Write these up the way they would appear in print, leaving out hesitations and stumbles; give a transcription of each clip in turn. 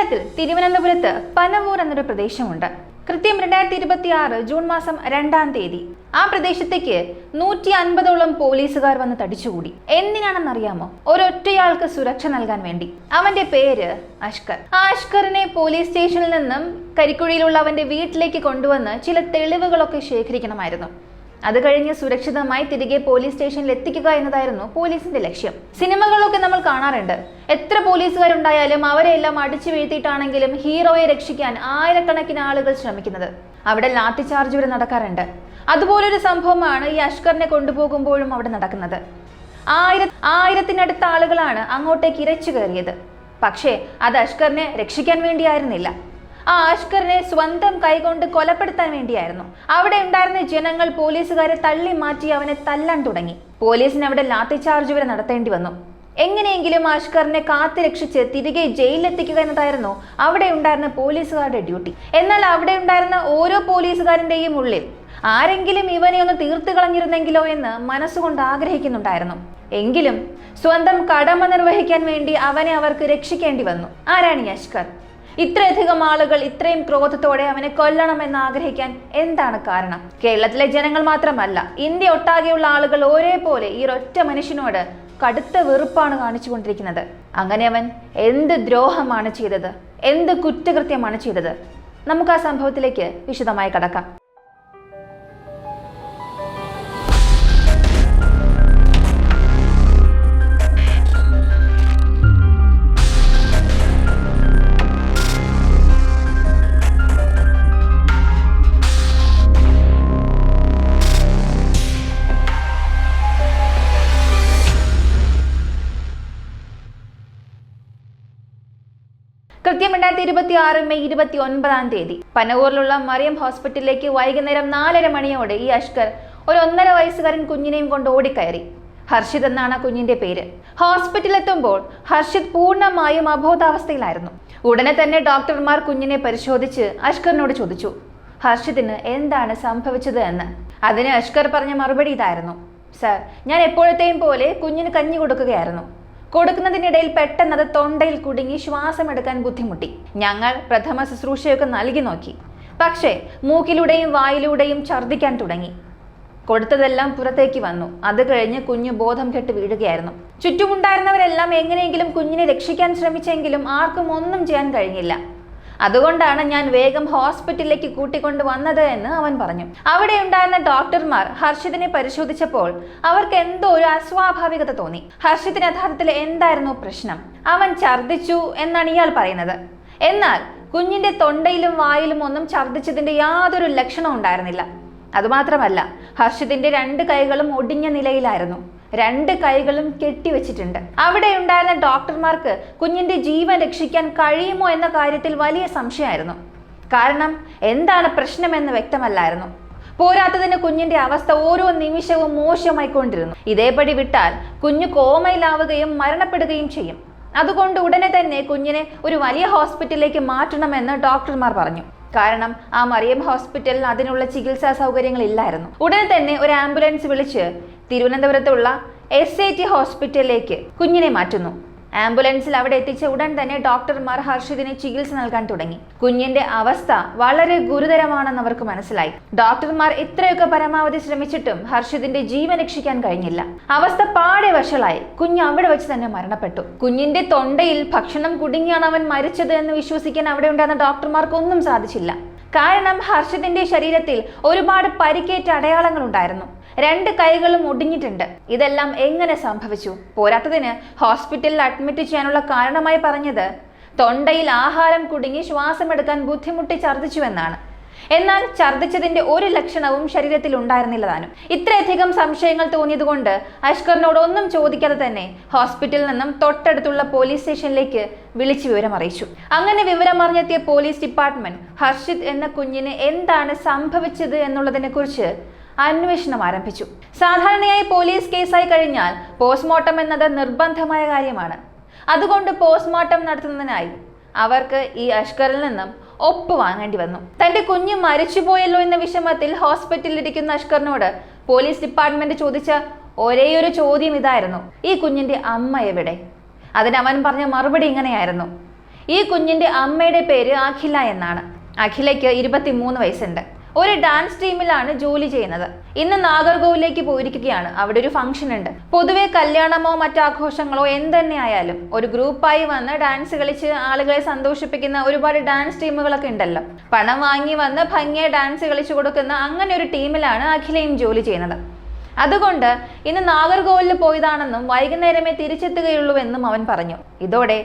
കേരളത്തിൽ തിരുവനന്തപുരത്ത് പനവൂർ എന്നൊരു പ്രദേശമുണ്ട്. കൃത്യം 2026 ജൂൺ മാസം 2-ാം തീയതി ആ പ്രദേശത്തേക്ക് 150ഓളം പോലീസുകാർ വന്ന് തടിച്ചുകൂടി. എന്തിനാണെന്നറിയാമോ? ഒരൊറ്റയാൾക്ക് സുരക്ഷ നൽകാൻ വേണ്ടി. അവന്റെ പേര് അഷ്കർ. ആ അഷ്കറിനെ പോലീസ് സ്റ്റേഷനിൽ നിന്നും കരിക്കുഴിയിലുള്ള അവന്റെ വീട്ടിലേക്ക് കൊണ്ടുവന്ന് ചില തെളിവുകളൊക്കെ ശേഖരിക്കണമായിരുന്നു. അത് കഴിഞ്ഞ് സുരക്ഷിതമായി തിരികെ പോലീസ് സ്റ്റേഷനിൽ എത്തിക്കുക എന്നതായിരുന്നു പോലീസിന്റെ ലക്ഷ്യം. സിനിമകളിലൊക്കെ നമ്മൾ കാണാറുണ്ട്, എത്ര പോലീസുകാരുണ്ടായാലും അവരെ എല്ലാം അടിച്ചു വീഴ്ത്തിയിട്ടാണെങ്കിലും ഹീറോയെ രക്ഷിക്കാൻ ആയിരക്കണക്കിന് ആളുകൾ ശ്രമിക്കുന്നത്. അവിടെ ലാത്തി ചാർജ് വരെ നടക്കാറുണ്ട്. അതുപോലൊരു സംഭവമാണ് ഈ അഷ്കറിനെ കൊണ്ടുപോകുമ്പോഴും അവിടെ നടക്കുന്നത്. ആയിരത്തിനടുത്ത ആളുകളാണ് അങ്ങോട്ടേക്ക് ഇരച്ചു കയറിയത്. പക്ഷേ അത് അഷ്കറിനെ രക്ഷിക്കാൻ വേണ്ടിയായിരുന്നില്ല. ആ അഷ്കറിനെ സ്വന്തം കൈകൊണ്ട് കൊലപ്പെടുത്താൻ വേണ്ടിയായിരുന്നു. അവിടെ ഉണ്ടായിരുന്ന ജനങ്ങൾ പോലീസുകാരെ തള്ളി മാറ്റി അവനെ തല്ലാൻ തുടങ്ങി. പോലീസിന് അവിടെ ലാത്തി ചാർജ് വരെ നടത്തേണ്ടി വന്നു. എങ്ങനെയെങ്കിലും അഷ്കറിനെ കാത്തു രക്ഷിച്ച് തിരികെ ജയിലിലെത്തിക്കുക എന്നതായിരുന്നു അവിടെ ഉണ്ടായിരുന്ന പോലീസുകാരുടെ ഡ്യൂട്ടി. എന്നാൽ അവിടെ ഉണ്ടായിരുന്ന ഓരോ പോലീസുകാരന്റെയും ഉള്ളിൽ ആരെങ്കിലും ഇവനെ ഒന്ന് തീർത്തു കളഞ്ഞിരുന്നെങ്കിലോ എന്ന് മനസ്സുകൊണ്ട് ആഗ്രഹിക്കുന്നുണ്ടായിരുന്നു. എങ്കിലും സ്വന്തം കടമ നിർവഹിക്കാൻ വേണ്ടി അവനെ അവർക്ക് രക്ഷിക്കേണ്ടി വന്നു. ആരാണ് ഈ അഷ്കർ? ഇത്രയധികം ആളുകൾ ഇത്രയും ക്രോധത്തോടെ അവനെ കൊല്ലണമെന്ന് ആഗ്രഹിക്കാൻ എന്താണ് കാരണം? കേരളത്തിലെ ജനങ്ങൾ മാത്രമല്ല, ഇന്ത്യ ഒട്ടാകെയുള്ള ആളുകൾ ഒരേപോലെ ഈ ഒരൊറ്റ മനുഷ്യനോട് കടുത്ത വെറുപ്പാണ് കാണിച്ചുകൊണ്ടിരിക്കുന്നത്. അങ്ങനെ അവൻ എന്ത് ദ്രോഹമാണ് ചെയ്തത്? എന്ത് കുറ്റകൃത്യമാണ് ചെയ്തത്? നമുക്ക് ആ സംഭവത്തിലേക്ക് വിശദമായി കടക്കാം. കൃത്യം 2026 മെയ് 29-ാം തീയതി പനവൂരിലുള്ള മറിയം ഹോസ്പിറ്റലിലേക്ക് വൈകുന്നേരം 4:30 മണിയോടെ ഈ അഷ്കർ ഒരു 1.5 വയസ്സുകാരൻ കുഞ്ഞിനെയും കൊണ്ട് ഓടിക്കയറി. ഹർഷിത് എന്നാണ് കുഞ്ഞിന്റെ പേര്. ഹോസ്പിറ്റലിലെത്തുമ്പോൾ ഹർഷിത് പൂർണ്ണമായും അബോധാവസ്ഥയിലായിരുന്നു. ഉടനെ തന്നെ ഡോക്ടർമാർ കുഞ്ഞിനെ പരിശോധിച്ച് അഷ്കറിനോട് ചോദിച്ചു, ഹർഷിതിന് എന്താണ് സംഭവിച്ചത് എന്ന്. അതിന് അഷ്കർ പറഞ്ഞ മറുപടി ഇതായിരുന്നു: സർ, ഞാൻ എപ്പോഴത്തെയും പോലെ കുഞ്ഞിന് കഞ്ഞി കൊടുക്കുകയായിരുന്നു. കൊടുക്കുന്നതിനിടയിൽ പെട്ടെന്ന് അത് തൊണ്ടയിൽ കുടുങ്ങി ശ്വാസമെടുക്കാൻ ബുദ്ധിമുട്ടി. ഞങ്ങൾ പ്രഥമ ശുശ്രൂഷയൊക്കെ നൽകി നോക്കി. പക്ഷേ മൂക്കിലൂടെയും വായിലൂടെയും ഛർദ്ദിക്കാൻ തുടങ്ങി. കൊടുത്തതെല്ലാം പുറത്തേക്ക് വന്നു. അത് കഴിഞ്ഞ് കുഞ്ഞ് ബോധം കെട്ട് വീഴുകയായിരുന്നു. ചുറ്റുമുണ്ടായിരുന്നവരെല്ലാം എങ്ങനെയെങ്കിലും കുഞ്ഞിനെ രക്ഷിക്കാൻ ശ്രമിച്ചെങ്കിലും ആർക്കും ഒന്നും ചെയ്യാൻ കഴിഞ്ഞില്ല. അതുകൊണ്ടാണ് ഞാൻ വേഗം ഹോസ്പിറ്റലിലേക്ക് കൂട്ടിക്കൊണ്ടു വന്നത് എന്ന് അവൻ പറഞ്ഞു. അവിടെ ഉണ്ടായിരുന്ന ഡോക്ടർമാർ ഹർഷിതിനെ പരിശോധിച്ചപ്പോൾ അവർക്ക് എന്തോ ഒരു അസ്വാഭാവികത തോന്നി. ഹർഷിതിന് യഥാർത്ഥത്തിൽ എന്തായിരുന്നു പ്രശ്നം? അവൻ ഛർദ്ദിച്ചു എന്നാണ് ഇയാൾ പറയുന്നത്. എന്നാൽ കുഞ്ഞിന്റെ തൊണ്ടയിലും വായിലും ഒന്നും ഛർദ്ദിച്ചതിന്റെ യാതൊരു ലക്ഷണവും ഉണ്ടായിരുന്നില്ല. അതുമാത്രമല്ല, ഹർഷിതിന്റെ 2 കൈകളും ഒടിഞ്ഞ നിലയിലായിരുന്നു. 2 കൈകളും കെട്ടിവെച്ചിട്ടുണ്ട്. അവിടെ ഉണ്ടായിരുന്ന ഡോക്ടർമാർക്ക് കുഞ്ഞിന്റെ ജീവൻ രക്ഷിക്കാൻ കഴിയുമോ എന്ന കാര്യത്തിൽ വലിയ സംശയമായിരുന്നു. കാരണം എന്താണ് പ്രശ്നമെന്ന് വ്യക്തമല്ലായിരുന്നു. പോരാത്തതിന് കുഞ്ഞിന്റെ അവസ്ഥ ഓരോ നിമിഷവും മോശമായിക്കൊണ്ടിരുന്നു. ഇതേപടി വിട്ടാൽ കുഞ്ഞ് കോമയിലാവുകയും മരണപ്പെടുകയും ചെയ്യും. അതുകൊണ്ട് ഉടനെ തന്നെ കുഞ്ഞിനെ ഒരു വലിയ ഹോസ്പിറ്റലിലേക്ക് മാറ്റണമെന്ന് ഡോക്ടർമാർ പറഞ്ഞു. കാരണം ആ മറിയം ഹോസ്പിറ്റലിൽ അതിനുള്ള ചികിത്സാ സൗകര്യങ്ങൾ ഇല്ലായിരുന്നു. ഉടനെ തന്നെ ഒരു ആംബുലൻസ് വിളിച്ച് തിരുവനന്തപുരത്തുള്ള SAT ഹോസ്പിറ്റലിലേക്ക് കുഞ്ഞിനെ മാറ്റുന്നു. ആംബുലൻസിൽ അവിടെ എത്തിച്ച ഉടൻ തന്നെ ഡോക്ടർമാർ ഹർഷിതിന് ചികിത്സ നൽകാൻ തുടങ്ങി. കുഞ്ഞിന്റെ അവസ്ഥ വളരെ ഗുരുതരമാണെന്ന് അവർക്ക് മനസ്സിലായി. ഡോക്ടർമാർ ഇത്രയൊക്കെ പരമാവധി ശ്രമിച്ചിട്ടും ഹർഷിതിന്റെ ജീവൻ രക്ഷിക്കാൻ കഴിഞ്ഞില്ല. അവസ്ഥ പാടെ വഷളായി. കുഞ്ഞ് അവിടെ വെച്ച് തന്നെ മരണപ്പെട്ടു. കുഞ്ഞിന്റെ തൊണ്ടയിൽ ഭക്ഷണം കുടുങ്ങിയാണ് അവൻ മരിച്ചത് എന്ന് വിശ്വസിക്കാൻ അവിടെ ഉണ്ടായിരുന്ന ഡോക്ടർമാർക്കൊന്നും സാധിച്ചില്ല. കാരണം ഹർഷിതിന്റെ ശരീരത്തിൽ ഒരുപാട് പരിക്കേറ്റ അടയാളങ്ങൾ ഉണ്ടായിരുന്നു. 2 കൈകളും ഒടിഞ്ഞിട്ടുണ്ട്. ഇതെല്ലാം എങ്ങനെ സംഭവിച്ചു? പോരാത്തതിന് ഹോസ്പിറ്റലിൽ അഡ്മിറ്റ് ചെയ്യാനുള്ള കാരണമായി പറഞ്ഞത് തൊണ്ടയിൽ ആഹാരം കുടുങ്ങി ശ്വാസമെടുക്കാൻ ബുദ്ധിമുട്ടി ഛർദ്ദിച്ചുവെന്നാണ്. എന്നാൽ ഛർദ്ദിച്ചതിന്റെ ഒരു ലക്ഷണവും ശരീരത്തിൽ ഉണ്ടായിരുന്നില്ല താനും. ഇത്രയധികം സംശയങ്ങൾ തോന്നിയതുകൊണ്ട് അഷ്കറിനോട് ഒന്നും ചോദിക്കാതെ തന്നെ ഹോസ്പിറ്റലിൽ നിന്നും തൊട്ടടുത്തുള്ള പോലീസ് സ്റ്റേഷനിലേക്ക് വിളിച്ച് വിവരം അറിയിച്ചു. അങ്ങനെ വിവരമറിഞ്ഞെത്തിയ പോലീസ് ഡിപ്പാർട്ട്മെന്റ് ഹർഷിത് എന്ന കുഞ്ഞിന് എന്താണ് സംഭവിച്ചത് എന്നുള്ളതിനെ കുറിച്ച് അന്വേഷണം ആരംഭിച്ചു. സാധാരണയായി പോലീസ് കേസായി കഴിഞ്ഞാൽ പോസ്റ്റ്മോർട്ടം എന്നത് നിർബന്ധമായ കാര്യമാണ്. അതുകൊണ്ട് പോസ്റ്റ്മോർട്ടം നടത്തുന്നതിനായി അവർക്ക് ഈ അഷ്കറിൽ നിന്നും ഒപ്പ് വാങ്ങേണ്ടി വന്നു. തന്റെ കുഞ്ഞ് മരിച്ചുപോയല്ലോ എന്ന വിഷമത്തിൽ ഹോസ്പിറ്റലിൽ ഇരിക്കുന്ന അഷ്കറിനോട് പോലീസ് ഡിപ്പാർട്ട്മെന്റ് ചോദിച്ച ഒരേയൊരു ചോദ്യം ഇതായിരുന്നു: ഈ കുഞ്ഞിന്റെ അമ്മ എവിടെ? അതിന് അവൻ പറഞ്ഞ മറുപടി ഇങ്ങനെയായിരുന്നു: ഈ കുഞ്ഞിന്റെ അമ്മയുടെ പേര് അഖില എന്നാണ്. അഖിലയ്ക്ക് 23 വയസ്സുണ്ട്. ഒരു ഡാൻസ് ടീമിലാണ് ജോലി ചെയ്യുന്നത്. ഇന്ന് നാഗർകോവിലേക്ക് പോയിരിക്കുകയാണ്. അവിടെ ഒരു ഫംഗ്ഷൻ ഉണ്ട്. പൊതുവെ കല്യാണമോ മറ്റാഘോഷങ്ങളോ എന്തെന്നെ ആയാലും ഒരു ഗ്രൂപ്പായി വന്ന് ഡാൻസ് കളിച്ച് ആളുകളെ സന്തോഷിപ്പിക്കുന്ന ഒരുപാട് ഡാൻസ് ടീമുകളൊക്കെ ഉണ്ടല്ലോ. പണം വാങ്ങി വന്ന് ഭംഗിയായി ഡാൻസ് കളിച്ചു കൊടുക്കുന്ന അങ്ങനെ ഒരു ടീമിലാണ് അഖിലയും ജോലി ചെയ്യുന്നത്. അതുകൊണ്ട് ഇന്ന് നാഗർകോവിലിൽ പോയതാണെന്നും വൈകുന്നേരമേ തിരിച്ചെത്തുകയുള്ളൂ എന്നും അവൻ പറഞ്ഞു. ഇതോടെ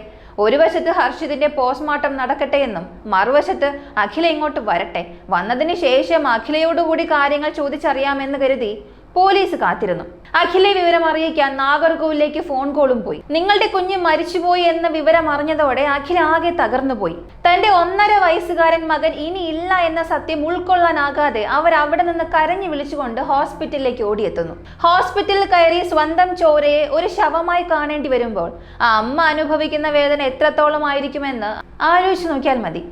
ഒരു വശത്ത് ഹർഷിതിന്റെ പോസ്റ്റ്മോർട്ടം നടക്കട്ടെ എന്നും മറുവശത്ത് അഖില ഇങ്ങോട്ട് വരട്ടെ, വന്നതിന് ശേഷം അഖിലയോടുകൂടി കാര്യങ്ങൾ ചോദിച്ചറിയാമെന്ന് കരുതി പോലീസ് കാത്തിരുന്നു. അഖിലെ വിവരം അറിയിക്കാൻ നാഗർകോവിലേക്ക് ഫോൺ കോളും പോയി. നിങ്ങളുടെ കുഞ്ഞ് മരിച്ചുപോയി എന്ന വിവരം അറിഞ്ഞതോടെ അഖില ആകെ തകർന്നുപോയി. തന്റെ 1.5 വയസ്സുകാരൻ മകൻ ഇനി ഇല്ല എന്ന സത്യം ഉൾക്കൊള്ളാനാകാതെ അവർ അവിടെ നിന്ന് കരഞ്ഞു വിളിച്ചുകൊണ്ട് ഹോസ്പിറ്റലിലേക്ക് ഓടിയെത്തുന്നു. ഹോസ്പിറ്റലിൽ കയറി സ്വന്തം ചോരയെ ഒരു ശവമായി കാണേണ്ടി വരുമ്പോൾ ആ അമ്മ അനുഭവിക്കുന്ന വേദന എത്രത്തോളം ആയിരിക്കുമെന്ന് ആലോചിച്ചു നോക്കിയാൽ മതി.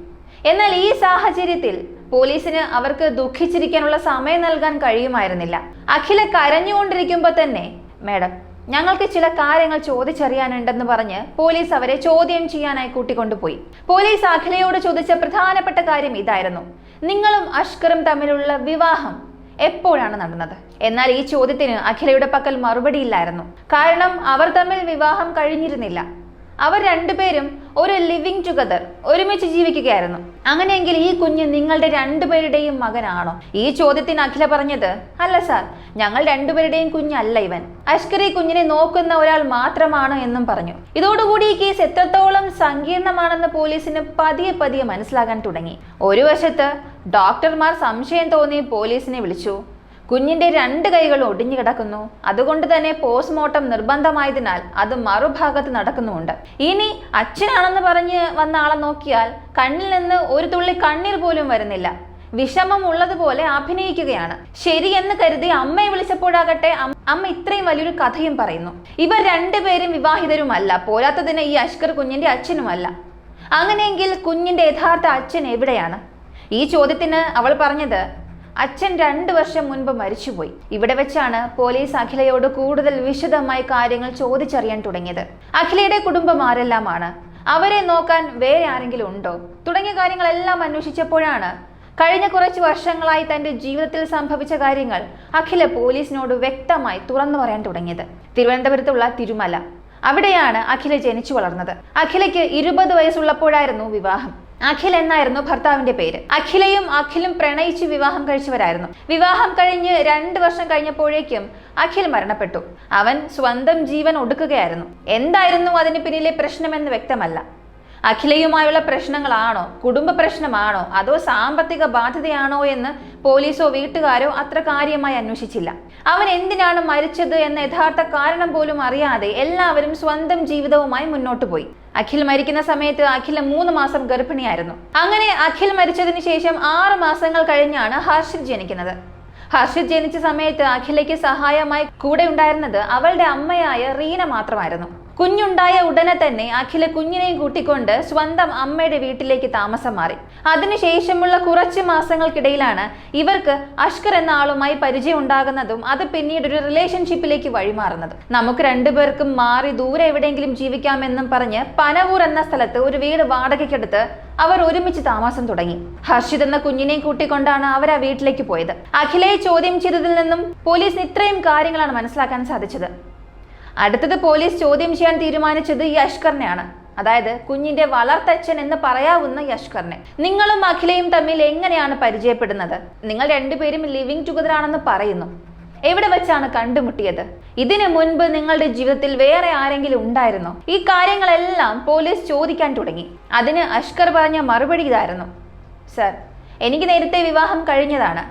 എന്നാൽ ഈ സാഹചര്യത്തിൽ പോലീസിന് അവർക്ക് ദുഃഖിച്ചിരിക്കാനുള്ള സമയം നൽകാൻ കഴിയുമായിരുന്നില്ല. അഖില കരഞ്ഞുകൊണ്ടിരിക്കുമ്പോൾ തന്നെ മാഡം, ഞങ്ങൾക്ക് ചില കാര്യങ്ങൾ ചോദിച്ചറിയാനുണ്ടെന്ന് പറഞ്ഞ് പോലീസ് അവരെ ചോദ്യം ചെയ്യാനായി കൂട്ടിക്കൊണ്ടുപോയി. പോലീസ് അഖിലയോട് ചോദിച്ച പ്രധാനപ്പെട്ട കാര്യം ഇതായിരുന്നു: നിങ്ങളും അഷ്കറും തമ്മിലുള്ള വിവാഹം എപ്പോഴാണ് നടന്നത്? എന്നാൽ ഈ ചോദ്യത്തിന് അഖിലയുടെ പക്കൽ മറുപടിയില്ലായിരുന്നു. കാരണം അവർ തമ്മിൽ വിവാഹം കഴിഞ്ഞിരുന്നില്ല. അവർ രണ്ടുപേരും ഒരു ലിവിങ് ടുഗദർ, ഒരുമിച്ച് ജീവിക്കുകയായിരുന്നു. അങ്ങനെയെങ്കിൽ ഈ കുഞ്ഞ് നിങ്ങളുടെ രണ്ടുപേരുടെയും മകനാണോ? ഈ ചോദ്യത്തിന് അഖില പറഞ്ഞത്, അല്ല സാർ, ഞങ്ങൾ രണ്ടുപേരുടെയും കുഞ്ഞല്ല ഇവൻ. അഷ്കർ ഈ കുഞ്ഞിനെ നോക്കുന്ന ഒരാൾ മാത്രമാണ് എന്നും പറഞ്ഞു. ഇതോടുകൂടി ഈ കേസ് എത്രത്തോളം സങ്കീർണമാണെന്ന് പോലീസിന് പതിയെ പതിയെ മനസ്സിലാകാൻ തുടങ്ങി. ഒരു വശത്ത് ഡോക്ടർമാർ സംശയം തോന്നി പോലീസിനെ വിളിച്ചു. കുഞ്ഞിന്റെ 2 കൈകളും ഒടിഞ്ഞു കിടക്കുന്നു. അതുകൊണ്ട് തന്നെ പോസ്റ്റ്മോർട്ടം നിർബന്ധമായതിനാൽ അത് മറുഭാഗത്ത് നടക്കുന്നുമുണ്ട്. ഇനി അച്ഛനാണെന്ന് പറഞ്ഞ് വന്ന ആളെ നോക്കിയാൽ കണ്ണിൽ നിന്ന് ഒരു തുള്ളി കണ്ണീർ പോലും വരുന്നില്ല. വിഷമം ഉള്ളതുപോലെ അഭിനയിക്കുകയാണ്. ശരിയെന്ന് കരുതി അമ്മയെ വിളിച്ചപ്പോഴാകട്ടെ അമ്മ ഇത്രയും വലിയൊരു കഥയും പറയുന്നു. ഇവർ രണ്ടുപേരും വിവാഹിതരുമല്ല. പോരാത്തതിന് ഈ അഷ്കർ കുഞ്ഞിന്റെ അച്ഛനുമല്ല. അങ്ങനെയെങ്കിൽ കുഞ്ഞിന്റെ യഥാർത്ഥ അച്ഛൻ എവിടെയാണ്? ഈ ചോദ്യത്തിന് അവൾ പറഞ്ഞത്, അച്ഛൻ 2 വർഷം മുൻപ് മരിച്ചുപോയി. ഇവിടെ വെച്ചാണ് പോലീസ് അഖിലയോട് കൂടുതൽ വിശദമായി കാര്യങ്ങൾ ചോദിച്ചറിയാൻ തുടങ്ങിയത്. അഖിലയുടെ കുടുംബം ആരെല്ലാമാണ്, അവരെ നോക്കാൻ വേറെ ആരെങ്കിലും ഉണ്ടോ തുടങ്ങിയ കാര്യങ്ങളെല്ലാം അന്വേഷിച്ചപ്പോഴാണ് കഴിഞ്ഞ കുറച്ച് വർഷങ്ങളായി തന്റെ ജീവിതത്തിൽ സംഭവിച്ച കാര്യങ്ങൾ അഖില പോലീസിനോട് വ്യക്തമായി തുറന്നു പറയാൻ തുടങ്ങിയത്. തിരുവനന്തപുരത്തുള്ള തിരുമല, അവിടെയാണ് അഖില ജനിച്ചു വളർന്നത്. അഖിലയ്ക്ക് 20 വയസ്സുള്ളപ്പോഴായിരുന്നു വിവാഹം. അഖിൽ എന്നായിരുന്നു ഭർത്താവിന്റെ പേര്. അഖിലയും അഖിലും പ്രണയിച്ച് വിവാഹം കഴിച്ചവരായിരുന്നു. വിവാഹം കഴിഞ്ഞ് 2 വർഷം കഴിഞ്ഞപ്പോഴേക്കും അഖിൽ മരണപ്പെട്ടു. അവൻ സ്വന്തം ജീവൻ ഒടുക്കുകയായിരുന്നു. എന്തായിരുന്നു അതിന് പിന്നിലെ പ്രശ്നമെന്ന് വ്യക്തമല്ല. അഖിലയുമായുള്ള പ്രശ്നങ്ങളാണോ, കുടുംബ പ്രശ്നമാണോ, അതോ സാമ്പത്തിക ബാധ്യതയാണോ എന്ന് പോലീസോ വീട്ടുകാരോ അത്ര കാര്യമായി അന്വേഷിച്ചില്ല. അവൻ എന്തിനാണ് മരിച്ചത് എന്ന യഥാർത്ഥ കാരണം പോലും അറിയാതെ എല്ലാവരും സ്വന്തം ജീവിതവുമായി മുന്നോട്ട് പോയി. അഖിൽ മരിക്കുന്ന സമയത്ത് അഖില 3 മാസം ഗർഭിണിയായിരുന്നു. അങ്ങനെ അഖിൽ മരിച്ചതിന് ശേഷം 6 മാസങ്ങൾ കഴിഞ്ഞാണ് ഹർഷിത് ജനിക്കുന്നത്. ഹർഷിത് ജനിച്ച സമയത്ത് അഖിലയ്ക്ക് സഹായമായി കൂടെ ഉണ്ടായിരുന്നത് അവളുടെ അമ്മയായ റീന മാത്രമായിരുന്നു. കുഞ്ഞുണ്ടായ ഉടനെ തന്നെ അഖില കുഞ്ഞിനെയും കൂട്ടിക്കൊണ്ട് സ്വന്തം അമ്മയുടെ വീട്ടിലേക്ക് താമസം മാറി. അതിനുശേഷമുള്ള കുറച്ച് മാസങ്ങൾക്കിടയിലാണ് ഇവർക്ക് അഷ്കർ എന്ന ആളുമായി പരിചയം ഉണ്ടാകുന്നതും അത് പിന്നീട് ഒരു റിലേഷൻഷിപ്പിലേക്ക് വഴിമാറുന്നത്. നമുക്ക് 2 പേർക്കും മാറി ദൂരെ എവിടെയെങ്കിലും ജീവിക്കാമെന്നും പറഞ്ഞ് പനവൂർ എന്ന സ്ഥലത്ത് ഒരു വീട് വാടകയ്ക്കെടുത്ത് അവർ ഒരുമിച്ച് താമസം തുടങ്ങി. ഹർഷിത് എന്ന കുഞ്ഞിനെയും കൂട്ടിക്കൊണ്ടാണ് അവർ ആ വീട്ടിലേക്ക് പോയത്. അഖിലയെ ചോദ്യം ചെയ്തതിൽ നിന്നും പോലീസിന് ഇത്രയും കാര്യങ്ങളാണ് മനസ്സിലാക്കാൻ സാധിച്ചത്. അടുത്തത് പോലീസ് ചോദ്യം ചെയ്യാൻ തീരുമാനിച്ചത് ഈ അഷ്കറിനെയാണ്. അതായത് കുഞ്ഞിന്റെ വളർത്തച്ഛൻ എന്ന് പറയാവുന്ന ഈ അഷ്കറിനെ. നിങ്ങളും അഖിലയും തമ്മിൽ എങ്ങനെയാണ് പരിചയപ്പെടുന്നത്? നിങ്ങൾ 2 പേരും ലിവിങ് ടുഗദർ ആണെന്ന് പറയുന്നു. എവിടെ വെച്ചാണ് കണ്ടുമുട്ടിയത്? ഇതിനു മുൻപ് നിങ്ങളുടെ ജീവിതത്തിൽ വേറെ ആരെങ്കിലും ഉണ്ടായിരുന്നോ? ഈ കാര്യങ്ങളെല്ലാം പോലീസ് ചോദിക്കാൻ തുടങ്ങി. അതിന് അഷ്കർ പറഞ്ഞ മറുപടി ഇതായിരുന്നു: സർ, എനിക്ക് നേരത്തെ വിവാഹം കഴിഞ്ഞതാണ്.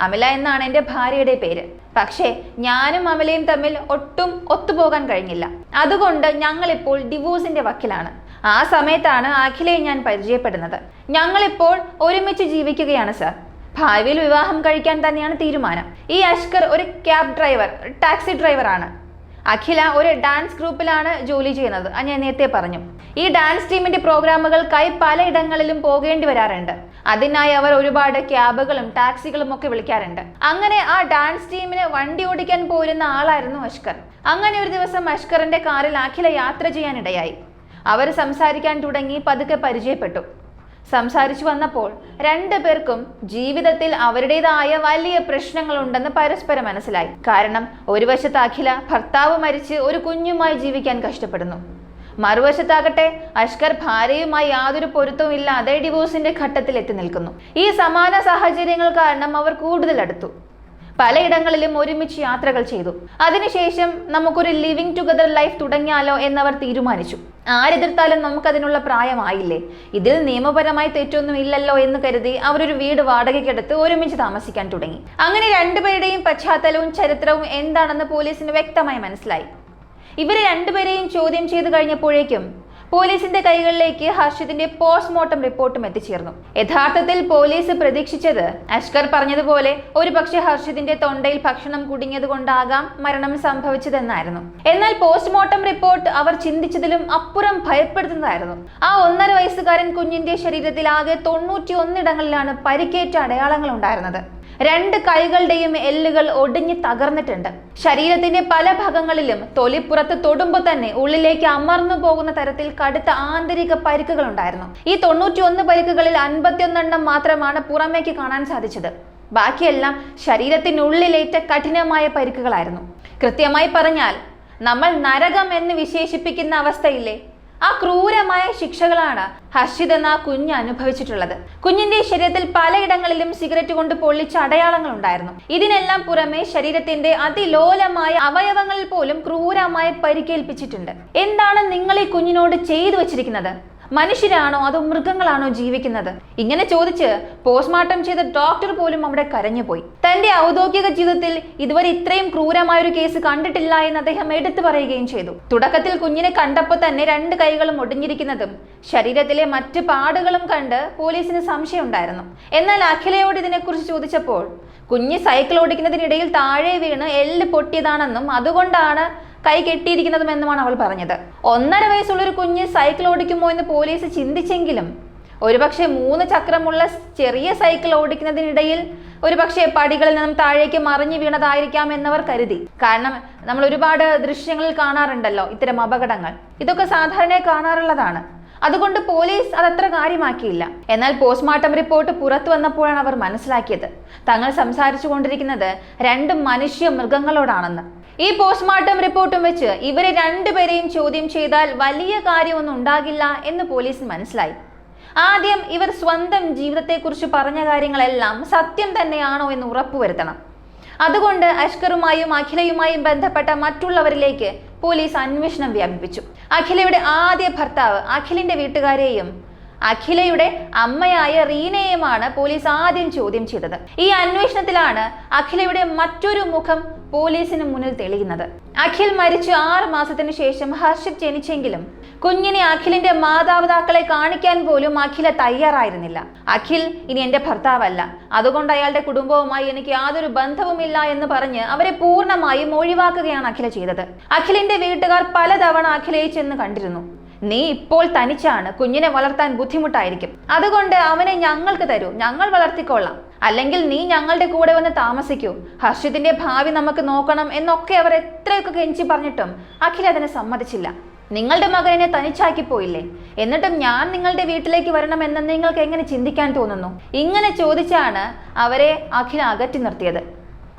അമല എന്നാണ് എൻ്റെ ഭാര്യയുടെ പേര്. പക്ഷേ ഞാനും അമലയും തമ്മിൽ ഒട്ടും ഒത്തുപോകാൻ കഴിഞ്ഞില്ല. അതുകൊണ്ട് ഞങ്ങളിപ്പോൾ ഡിവോഴ്സിന്റെ വക്കിലാണ്. ആ സമയത്താണ് അഖിലയെ ഞാൻ പരിചയപ്പെടുന്നത്. ഞങ്ങളിപ്പോൾ ഒരുമിച്ച് ജീവിക്കുകയാണ് സർ. ഭാവിയിൽ വിവാഹം കഴിക്കാൻ തന്നെയാണ് തീരുമാനം. ഈ അഷ്കർ ഒരു ക്യാബ് ഡ്രൈവർ, ടാക്സി ഡ്രൈവറാണ്. അഖില ഒരു ഡാൻസ് ഗ്രൂപ്പിലാണ് ജോലി ചെയ്യുന്നത്. ഞാൻ നേരത്തെ പറഞ്ഞു. ഈ ഡാൻസ് ടീമിന്റെ പ്രോഗ്രാമുകൾക്കായി പലയിടങ്ങളിലും പോകേണ്ടി വരാറുണ്ട്. അതിനായി അവർ ഒരുപാട് ക്യാബുകളും ടാക്സികളും ഒക്കെ വിളിക്കാറുണ്ട്. അങ്ങനെ ആ ഡാൻസ് ടീമിന് വണ്ടി ഓടിക്കാൻ പോരുന്ന ആളായിരുന്നു അഷ്കർ. അങ്ങനെ ഒരു ദിവസം അഷ്കറിന്റെ കാറിൽ അഖില യാത്ര ചെയ്യാനിടയായി. അവർ സംസാരിക്കാൻ തുടങ്ങി, പതുക്കെ പരിചയപ്പെട്ടു. സംസാരിച്ചു വന്നപ്പോൾ രണ്ടുപേർക്കും ജീവിതത്തിൽ അവരുടേതായ വലിയ പ്രശ്നങ്ങളുണ്ടെന്ന് പരസ്പരം മനസ്സിലായി. കാരണം ഒരു വശത്ത് അഖില ഭർത്താവ് മരിച്ച് ഒരു കുഞ്ഞുമായി ജീവിക്കാൻ കഷ്ടപ്പെടുന്നു, മറുവശത്താകട്ടെ അഷ്കർ ഭാര്യയുമായി യാതൊരു പൊരുത്തവും ഇല്ലാതെ ഡിവോഴ്സിന്റെ ഘട്ടത്തിൽ എത്തി നിൽക്കുന്നു. ഈ സമാന സാഹചര്യങ്ങൾ കാരണം അവർ കൂടുതൽ അടുത്തു. പലയിടങ്ങളിലും ഒരുമിച്ച് യാത്രകൾ ചെയ്തു. അതിനുശേഷം നമുക്കൊരു ലിവിങ് ടുഗദർ ലൈഫ് തുടങ്ങിയാലോ എന്നവർ തീരുമാനിച്ചു. ആരെതിർത്താലും നമുക്കതിനുള്ള പ്രായമായില്ലേ, ഇതിൽ നിയമപരമായി തെറ്റൊന്നും ഇല്ലല്ലോ എന്ന് കരുതി അവരൊരു വീട് വാടകയ്ക്കെടുത്ത് ഒരുമിച്ച് താമസിക്കാൻ തുടങ്ങി. അങ്ങനെ രണ്ടുപേരുടെയും പശ്ചാത്തലവും ചരിത്രവും എന്താണെന്ന് പോലീസിന് വ്യക്തമായി മനസ്സിലായി. ഇവരെ രണ്ടുപേരെയും ചോദ്യം ചെയ്തു കഴിഞ്ഞപ്പോഴേക്കും പോലീസിന്റെ കൈകളിലേക്ക് ഹർഷിതിന്റെ പോസ്റ്റ്മോർട്ടം റിപ്പോർട്ടും എത്തിച്ചേർന്നു. യഥാർത്ഥത്തിൽ പോലീസ് പ്രതീക്ഷിച്ചത് അഷ്കർ പറഞ്ഞതുപോലെ ഒരുപക്ഷെ ഹർഷിതിന്റെ തൊണ്ടയിൽ ഭക്ഷണം കുടുങ്ങിയത് കൊണ്ടാകാം മരണം സംഭവിച്ചതെന്നായിരുന്നു. എന്നാൽ പോസ്റ്റ്മോർട്ടം റിപ്പോർട്ട് അവർ ചിന്തിച്ചതിലും അപ്പുറം ഭയപ്പെടുത്തുന്നതായിരുന്നു. ആ 1.5 വയസ്സുകാരൻ കുഞ്ഞിന്റെ ശരീരത്തിൽ ആകെ 91 ഇടങ്ങളിലാണ് പരിക്കേറ്റ അടയാളങ്ങൾ ഉണ്ടായിരുന്നത്. 2 കൈകളുടെയും എല്ലുകൾ ഒടിഞ്ഞ് തകർന്നിട്ടുണ്ട്. ശരീരത്തിന്റെ പല ഭാഗങ്ങളിലും തൊലിപ്പുറത്ത് തൊടുമ്പോൾ തന്നെ ഉള്ളിലേക്ക് അമർന്നു പോകുന്ന തരത്തിൽ കടുത്ത ആന്തരിക പരിക്കുകൾ ഉണ്ടായിരുന്നു. ഈ 91 പരിക്കുകളിൽ 51 എണ്ണം മാത്രമാണ് പുറമേക്ക് കാണാൻ സാധിച്ചത്. ബാക്കിയെല്ലാം ശരീരത്തിനുള്ളിലേറ്റ കഠിനമായ പരിക്കുകളായിരുന്നു. കൃത്യമായി പറഞ്ഞാൽ നമ്മൾ നരകം എന്ന് വിശേഷിപ്പിക്കുന്ന അവസ്ഥയില്ലേ, ആ ക്രൂരമായ ശിക്ഷകളാണ് ഹർഷിത് എന്ന കുഞ്ഞ് അനുഭവിച്ചിട്ടുള്ളത്. കുഞ്ഞിന്റെ ശരീരത്തിൽ പലയിടങ്ങളിലും സിഗരറ്റ് കൊണ്ട് പൊള്ളിച്ച അടയാളങ്ങൾ ഉണ്ടായിരുന്നു. ഇതിനെല്ലാം പുറമെ ശരീരത്തിന്റെ അതിലോലമായ അവയവങ്ങളിൽ പോലും ക്രൂരമായ പരിക്കേൽപ്പിച്ചിട്ടുണ്ട്. എന്താണ് നിങ്ങൾ ഈ കുഞ്ഞിനോട് ചെയ്തു വെച്ചിരിക്കുന്നത്? മനുഷ്യരാണോ അതോ മൃഗങ്ങളാണോ ജീവിക്കുന്നത്? ഇങ്ങനെ ചോദിച്ച് പോസ്റ്റ്മോർട്ടം ചെയ്ത ഡോക്ടർ പോലും അവിടെ കരഞ്ഞുപോയി. തന്റെ ഔദ്യോഗിക ജീവിതത്തിൽ ഇതുവരെ ഇത്രയും ക്രൂരമായൊരു കേസ് കണ്ടിട്ടില്ല എന്ന് അദ്ദേഹം എടുത്തു പറയുകയും ചെയ്തു. തുടക്കത്തിൽ കുഞ്ഞിനെ കണ്ടപ്പോൾ തന്നെ 2 കൈകളും ഒടിഞ്ഞിരിക്കുന്നതും ശരീരത്തിലെ മറ്റ് പാടുകളും കണ്ട് പോലീസിന് സംശയം ഉണ്ടായിരുന്നു. എന്നാൽ അഖിലയോട് ഇതിനെക്കുറിച്ച് ചോദിച്ചപ്പോൾ കുഞ്ഞ് സൈക്കിൾ ഓടിക്കുന്നതിനിടയിൽ താഴെ വീണ് എല്ല് പൊട്ടിയതാണെന്നും അതുകൊണ്ടാണ് കൈ കെട്ടിയിരിക്കുന്നതുമെന്നുമാണ് അവൾ പറഞ്ഞത്. 1.5 വയസ്സുള്ളൊരു കുഞ്ഞ് സൈക്കിൾ ഓടിക്കുമോ എന്ന് പോലീസ് ചിന്തിച്ചെങ്കിലും ഒരുപക്ഷെ 3 ചക്രമുള്ള ചെറിയ സൈക്കിൾ ഓടിക്കുന്നതിനിടയിൽ ഒരുപക്ഷെ പടികളിൽ നിന്നും താഴേക്ക് മറിഞ്ഞു വീണതായിരിക്കാം എന്നവർ കരുതി. കാരണം നമ്മൾ ഒരുപാട് ദൃശ്യങ്ങളിൽ കാണാറുണ്ടല്ലോ ഇത്തരം അപകടങ്ങൾ. ഇതൊക്കെ സാധാരണ കാണാറുള്ളതാണ്. അതുകൊണ്ട് പോലീസ് അതത്ര കാര്യമാക്കിയില്ല. എന്നാൽ പോസ്റ്റ്മോർട്ടം റിപ്പോർട്ട് പുറത്തു വന്നപ്പോഴാണ് അവർ മനസ്സിലാക്കിയത് തങ്ങൾ സംസാരിച്ചു കൊണ്ടിരിക്കുന്നത് 2 മനുഷ്യ മൃഗങ്ങളോടാണെന്ന്. ഈ പോസ്റ്റ്മോർട്ടം റിപ്പോർട്ടും വെച്ച് ഇവരെ 2 പേരെയും ചോദ്യം ചെയ്താൽ വലിയ കാര്യമൊന്നും ഉണ്ടാകില്ല എന്ന് പോലീസിന് മനസ്സിലായി. ആദ്യം ഇവർ സ്വന്തം ജീവിതത്തെക്കുറിച്ച് പറഞ്ഞ കാര്യങ്ങളെല്ലാം സത്യം തന്നെയാണോ എന്ന് ഉറപ്പുവരുത്തണം. അതുകൊണ്ട് അഷ്കറുമായും അഖിലയുമായും ബന്ധപ്പെട്ട മറ്റുള്ളവരിലേക്ക് പോലീസ് അന്വേഷണം വ്യാപിപ്പിച്ചു. അഖിലയുടെ ആദ്യ ഭർത്താവ് അഖിലിന്റെ വീട്ടുകാരെയും അഖിലയുടെ അമ്മയായ റീനയെയുമാണ് പോലീസ് ആദ്യം ചോദ്യം ചെയ്തത്. ഈ അന്വേഷണത്തിലാണ് അഖിലയുടെ മറ്റൊരു മുഖം പോലീസിന് മുന്നിൽ തെളിയുന്നത്. അഖിൽ മരിച്ചു 6 മാസത്തിന് ശേഷം ഹർഷിത് ജനിച്ചെങ്കിലും കുഞ്ഞിനെ അഖിലിന്റെ മാതാപിതാക്കളെ കാണിക്കാൻ പോലും അഖില തയ്യാറായിരുന്നില്ല. അഖിൽ ഇനി എന്റെ ഭർത്താവല്ല, അതുകൊണ്ട് അയാളുടെ കുടുംബവുമായി എനിക്ക് യാതൊരു ബന്ധവുമില്ല എന്ന് പറഞ്ഞ് അവരെ പൂർണ്ണമായും ഒഴിവാക്കുകയാണ് അഖില ചെയ്തത്. അഖിലിന്റെ വീട്ടുകാർ പലതവണ അഖിലയെ ചെന്ന് കണ്ടിരുന്നു. നീ ഇപ്പോൾ തനിച്ചാണ്, കുഞ്ഞിനെ വളർത്താൻ ബുദ്ധിമുട്ടായിരിക്കും, അതുകൊണ്ട് അവനെ ഞങ്ങൾക്ക് തരൂ, ഞങ്ങൾ വളർത്തിക്കൊള്ളാം, അല്ലെങ്കിൽ നീ ഞങ്ങളുടെ കൂടെ വന്ന് താമസിക്കൂ, ഹർഷിതിന്റെ ഭാവി നമുക്ക് നോക്കണം എന്നൊക്കെ അവർ എത്രയൊക്കെ കെഞ്ചി പറഞ്ഞിട്ടും അഖില അതിനെ സമ്മതിച്ചില്ല. നിങ്ങളുടെ മകനെ തനിച്ചാക്കി പോയില്ലേ, എന്നിട്ടും ഞാൻ നിങ്ങളുടെ വീട്ടിലേക്ക് വരണമെന്ന് നിങ്ങൾക്ക് എങ്ങനെ ചിന്തിക്കാൻ തോന്നുന്നു? ഇങ്ങനെ ചോദിച്ചാണ് അവരെ അഖില അകറ്റി നിർത്തിയത്.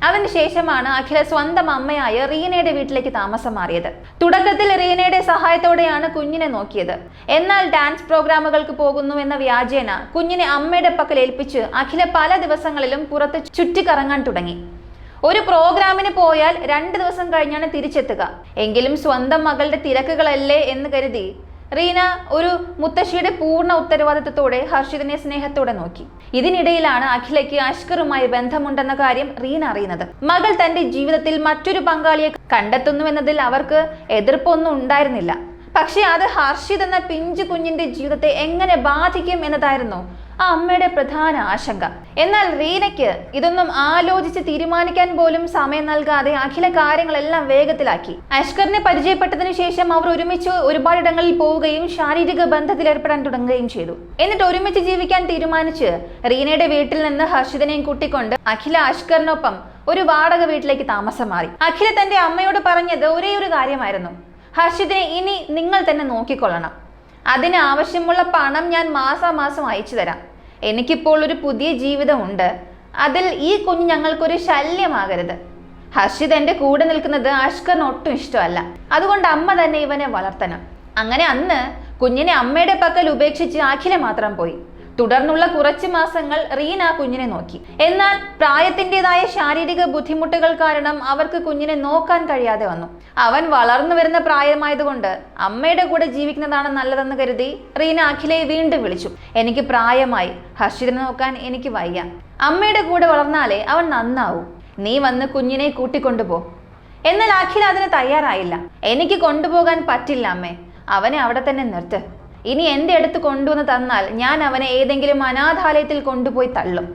അതിനുശേഷമാണ് അഖില സ്വന്തം അമ്മയായ റീനയുടെ വീട്ടിലേക്ക് താമസം മാറിയത്. തുടക്കത്തിൽ റീനയുടെ സഹായത്തോടെയാണ് കുഞ്ഞിനെ നോക്കിയത്. എന്നാൽ ഡാൻസ് പ്രോഗ്രാമുകൾക്ക് പോകുന്നു എന്ന വ്യാജേന കുഞ്ഞിനെ അമ്മയുടെ പക്കൽ ഏൽപ്പിച്ച് അഖില പല ദിവസങ്ങളിലും പുറത്ത് ചുറ്റിക്കറങ്ങാൻ തുടങ്ങി. ഒരു പ്രോഗ്രാമിന് പോയാൽ 2 ദിവസം കഴിഞ്ഞാണ് തിരിച്ചെത്തുക. എങ്കിലും സ്വന്തം മകളുടെ തിരക്കുകളല്ലേ എന്ന് കരുതി റീന ഒരു മുത്തശ്ശിയുടെ പൂർണ്ണ ഉത്തരവാദിത്വത്തോടെ ഹർഷിതിനെ സ്നേഹത്തോടെ നോക്കി. ഇതിനിടയിലാണ് അഖിലയ്ക്ക് അഷ്കറുമായി ബന്ധമുണ്ടെന്ന കാര്യം റീന അറിയുന്നത്. മകൾ തന്റെ ജീവിതത്തിൽ മറ്റൊരു പങ്കാളിയെ കണ്ടെത്തുന്നുവെന്നതിൽ അവർക്ക് എതിർപ്പൊന്നും ഉണ്ടായിരുന്നില്ല. പക്ഷെ അത് ഹർഷിത് എന്ന പിഞ്ചു കുഞ്ഞിന്റെ ജീവിതത്തെ എങ്ങനെ ബാധിക്കും എന്നതായിരുന്നു ആ അമ്മയുടെ പ്രധാന ആശങ്ക. എന്നാൽ റീനയ്ക്ക് ഇതൊന്നും ആലോചിച്ച് തീരുമാനിക്കാൻ പോലും സമയം നൽകാതെ അഖില കാര്യങ്ങളെല്ലാം വേഗത്തിലാക്കി. അഷ്കറിനെ പരിചയപ്പെട്ടതിനു ശേഷം അവർ ഒരുമിച്ച് ഒരുപാടിടങ്ങളിൽ പോവുകയും ശാരീരിക ബന്ധത്തിൽ ഏർപ്പെടാൻ തുടങ്ങുകയും ചെയ്തു. എന്നിട്ട് ഒരുമിച്ച് ജീവിക്കാൻ തീരുമാനിച്ച് റീനയുടെ വീട്ടിൽ നിന്ന് ഹർഷിതിനെയും കൂട്ടിക്കൊണ്ട് അഖില അഷ്കറിനൊപ്പം ഒരു വാടക വീട്ടിലേക്ക് താമസം മാറി. അഖില തന്റെ അമ്മയോട് പറഞ്ഞത് ഒരേ ഒരു കാര്യമായിരുന്നു, ഹർഷിതിനെ ഇനി നിങ്ങൾ തന്നെ നോക്കിക്കൊള്ളണം. അതിന് ആവശ്യമുള്ള പണം ഞാൻ മാസാമാസം അയച്ചു തരാം. എനിക്കിപ്പോൾ ഒരു പുതിയ ജീവിതമുണ്ട്. അതിൽ ഈ കുഞ്ഞ് ഞങ്ങൾക്കൊരു ശല്യമാകരുത്. ഹർഷിത് എൻ്റെ കൂടെ നിൽക്കുന്നത് അഷ്കറിന് ഒട്ടും ഇഷ്ടമല്ല. അതുകൊണ്ട് അമ്മ തന്നെ ഇവനെ വളർത്തണം. അങ്ങനെ അന്ന് കുഞ്ഞിനെ അമ്മയുടെ പക്കൽ ഉപേക്ഷിച്ച് അഖില മാത്രം പോയി. തുടർന്നുള്ള കുറച്ച് മാസങ്ങൾ റീന ആ കുഞ്ഞിനെ നോക്കി. എന്നാൽ പ്രായത്തിൻ്റെതായ ശാരീരിക ബുദ്ധിമുട്ടുകൾ കാരണം അവർക്ക് കുഞ്ഞിനെ നോക്കാൻ കഴിയാതെ വന്നു. അവൻ വളർന്നു വരുന്ന പ്രായമായതുകൊണ്ട് അമ്മയുടെ കൂടെ ജീവിക്കുന്നതാണ് നല്ലതെന്ന് കരുതി റീന അഖിലയെ വീണ്ടും വിളിച്ചു. എനിക്ക് പ്രായമായി, ഹർഷിതിനെ നോക്കാൻ എനിക്ക് വയ്യ. അമ്മയുടെ കൂടെ വളർന്നാലേ അവൻ നന്നാവൂ. നീ വന്ന് കുഞ്ഞിനെ കൂട്ടിക്കൊണ്ടുപോ. എന്നാൽ അഖില അതിന് തയ്യാറായില്ല. എനിക്ക് കൊണ്ടുപോകാൻ പറ്റില്ല അമ്മേ, അവനെ അവിടെ തന്നെ നിർത്ത്. ഇനി എൻ്റെ അടുത്ത് കൊണ്ടുവന്ന് തന്നാൽ ഞാൻ അവനെ ഏതെങ്കിലും അനാഥാലയത്തിൽ കൊണ്ടുപോയി തള്ളും.